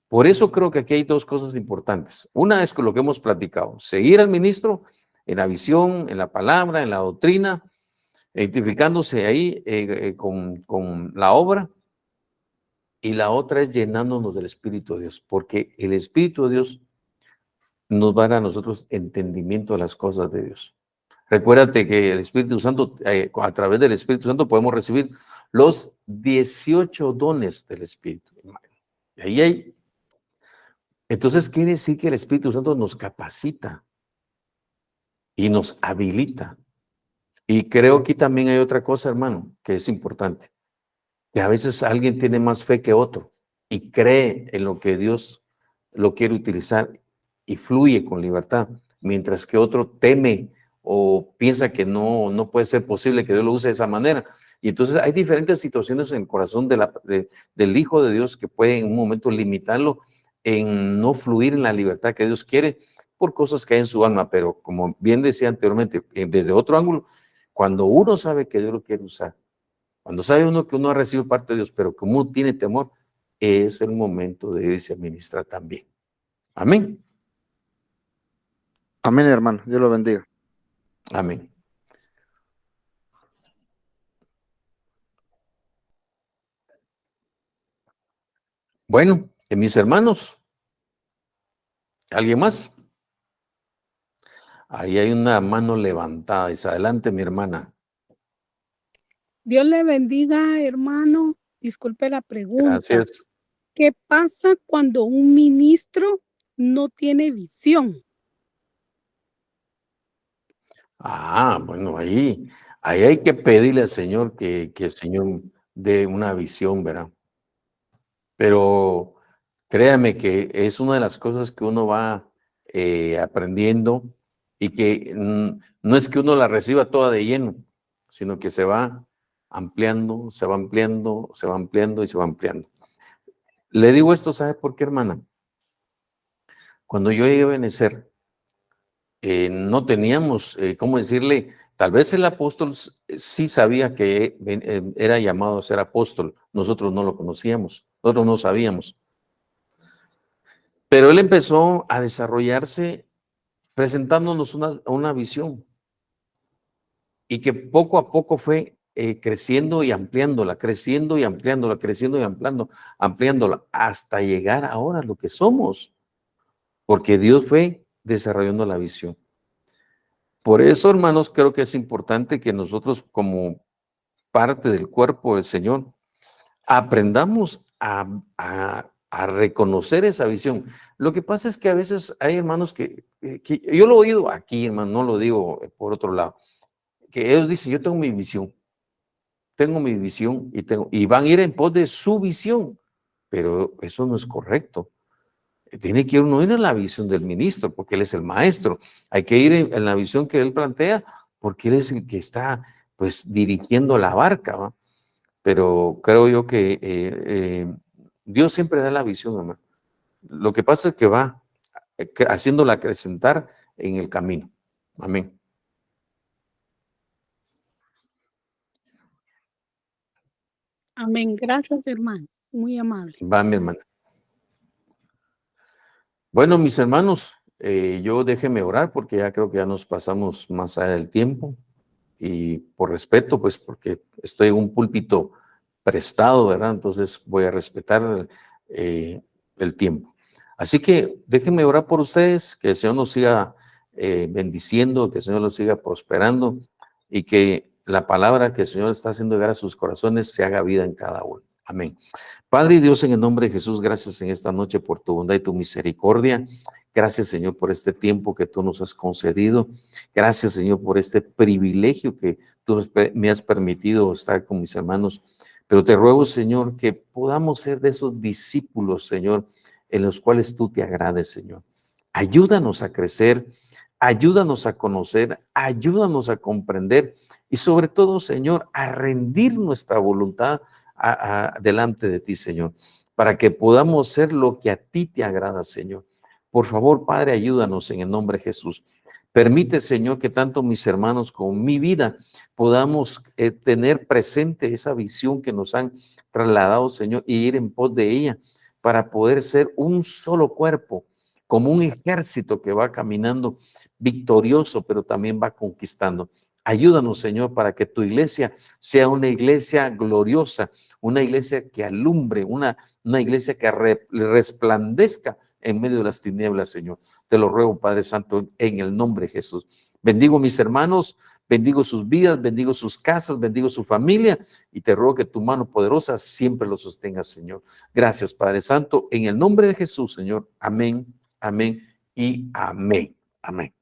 Por eso creo que aquí hay dos cosas importantes. Una es con lo que hemos platicado, seguir al ministro en la visión, en la palabra, en la doctrina, identificándose ahí con la obra. Y la otra es llenándonos del Espíritu de Dios, porque el Espíritu de Dios nos va a dar a nosotros entendimiento de las cosas de Dios. Recuérdate que el Espíritu Santo, a través del Espíritu Santo podemos recibir los 18 dones del Espíritu. Ahí hay. Entonces quiere decir que el Espíritu Santo nos capacita y nos habilita. Y creo que también hay otra cosa, hermano, que es importante. Que a veces alguien tiene más fe que otro y cree en lo que Dios lo quiere utilizar y fluye con libertad, mientras que otro teme o piensa que no puede ser posible que Dios lo use de esa manera. Y entonces hay diferentes situaciones en el corazón del Hijo de Dios que pueden en un momento limitarlo en no fluir en la libertad que Dios quiere por cosas que hay en su alma. Pero como bien decía anteriormente, desde otro ángulo, cuando uno sabe que Dios lo quiere usar, cuando sabe uno que uno ha recibido parte de Dios, pero como uno tiene temor, es el momento de irse a ministrar también. Amén. Amén, hermano. Dios lo bendiga. Amén. Bueno, mis hermanos, ¿alguien más? Ahí hay una mano levantada. Dice, adelante, mi hermana. Dios le bendiga, hermano. Disculpe la pregunta. Gracias. ¿Qué pasa cuando un ministro no tiene visión? Bueno, ahí hay que pedirle al Señor que el Señor dé una visión, ¿verdad? Pero créame que es una de las cosas que uno va aprendiendo y que no es que uno la reciba toda de lleno, sino que se va ampliando, se va ampliando, se va ampliando y se va ampliando. Le digo esto, ¿sabe por qué, hermana? Cuando yo llegué a Benecer, no teníamos, ¿cómo decirle? Tal vez el apóstol sí sabía que era llamado a ser apóstol, nosotros no lo conocíamos, nosotros no sabíamos. Pero él empezó a desarrollarse presentándonos una visión y que poco a poco fue creciendo y ampliándola, creciendo y ampliándola, creciendo y ampliándola, hasta llegar ahora a lo que somos, porque Dios fue desarrollando la visión. Por eso, hermanos, creo que es importante que nosotros como parte del cuerpo del Señor aprendamos a reconocer esa visión. Lo que pasa es que a veces hay hermanos que yo lo he oído aquí, hermano, no lo digo por otro lado, que ellos dicen, yo tengo mi visión y van a ir en pos de su visión, pero eso no es correcto. Tiene que uno ir en la visión del ministro, porque él es el maestro. Hay que ir en la visión que él plantea, porque él es el que está, pues, dirigiendo la barca, ¿va? Pero creo yo que Dios siempre da la visión, hermano. Lo que pasa es que va haciéndola acrecentar en el camino. Amén. Amén. Gracias, hermano. Muy amable. Va, mi hermana. Bueno, mis hermanos, yo déjeme orar porque ya creo que ya nos pasamos más allá del tiempo y por respeto, pues porque estoy en un púlpito prestado, ¿verdad? Entonces voy a respetar el tiempo. Así que déjenme orar por ustedes, que el Señor nos siga bendiciendo, que el Señor los siga prosperando y que la palabra que el Señor está haciendo llegar a sus corazones se haga vida en cada uno. Amén. Padre y Dios, en el nombre de Jesús, gracias en esta noche por tu bondad y tu misericordia. Gracias, Señor, por este tiempo que tú nos has concedido. Gracias, Señor, por este privilegio que tú me has permitido estar con mis hermanos. Pero te ruego, Señor, que podamos ser de esos discípulos, Señor, en los cuales tú te agrades, Señor. Ayúdanos a crecer, ayúdanos a conocer, ayúdanos a comprender y sobre todo, Señor, a rendir nuestra voluntad delante de ti, Señor, para que podamos ser lo que a ti te agrada, Señor. Por favor, Padre, ayúdanos en el nombre de Jesús. Permite, Señor, que tanto mis hermanos como mi vida podamos tener presente esa visión que nos han trasladado, Señor, y ir en pos de ella para poder ser un solo cuerpo, como un ejército que va caminando victorioso, pero también va conquistando. Ayúdanos, Señor, para que tu iglesia sea una iglesia gloriosa, una iglesia que alumbre, una iglesia que resplandezca en medio de las tinieblas, Señor. Te lo ruego, Padre Santo, en el nombre de Jesús. Bendigo a mis hermanos, bendigo sus vidas, bendigo sus casas, bendigo su familia y te ruego que tu mano poderosa siempre lo sostenga, Señor. Gracias, Padre Santo, en el nombre de Jesús, Señor. Amén, amén y amén. Amén.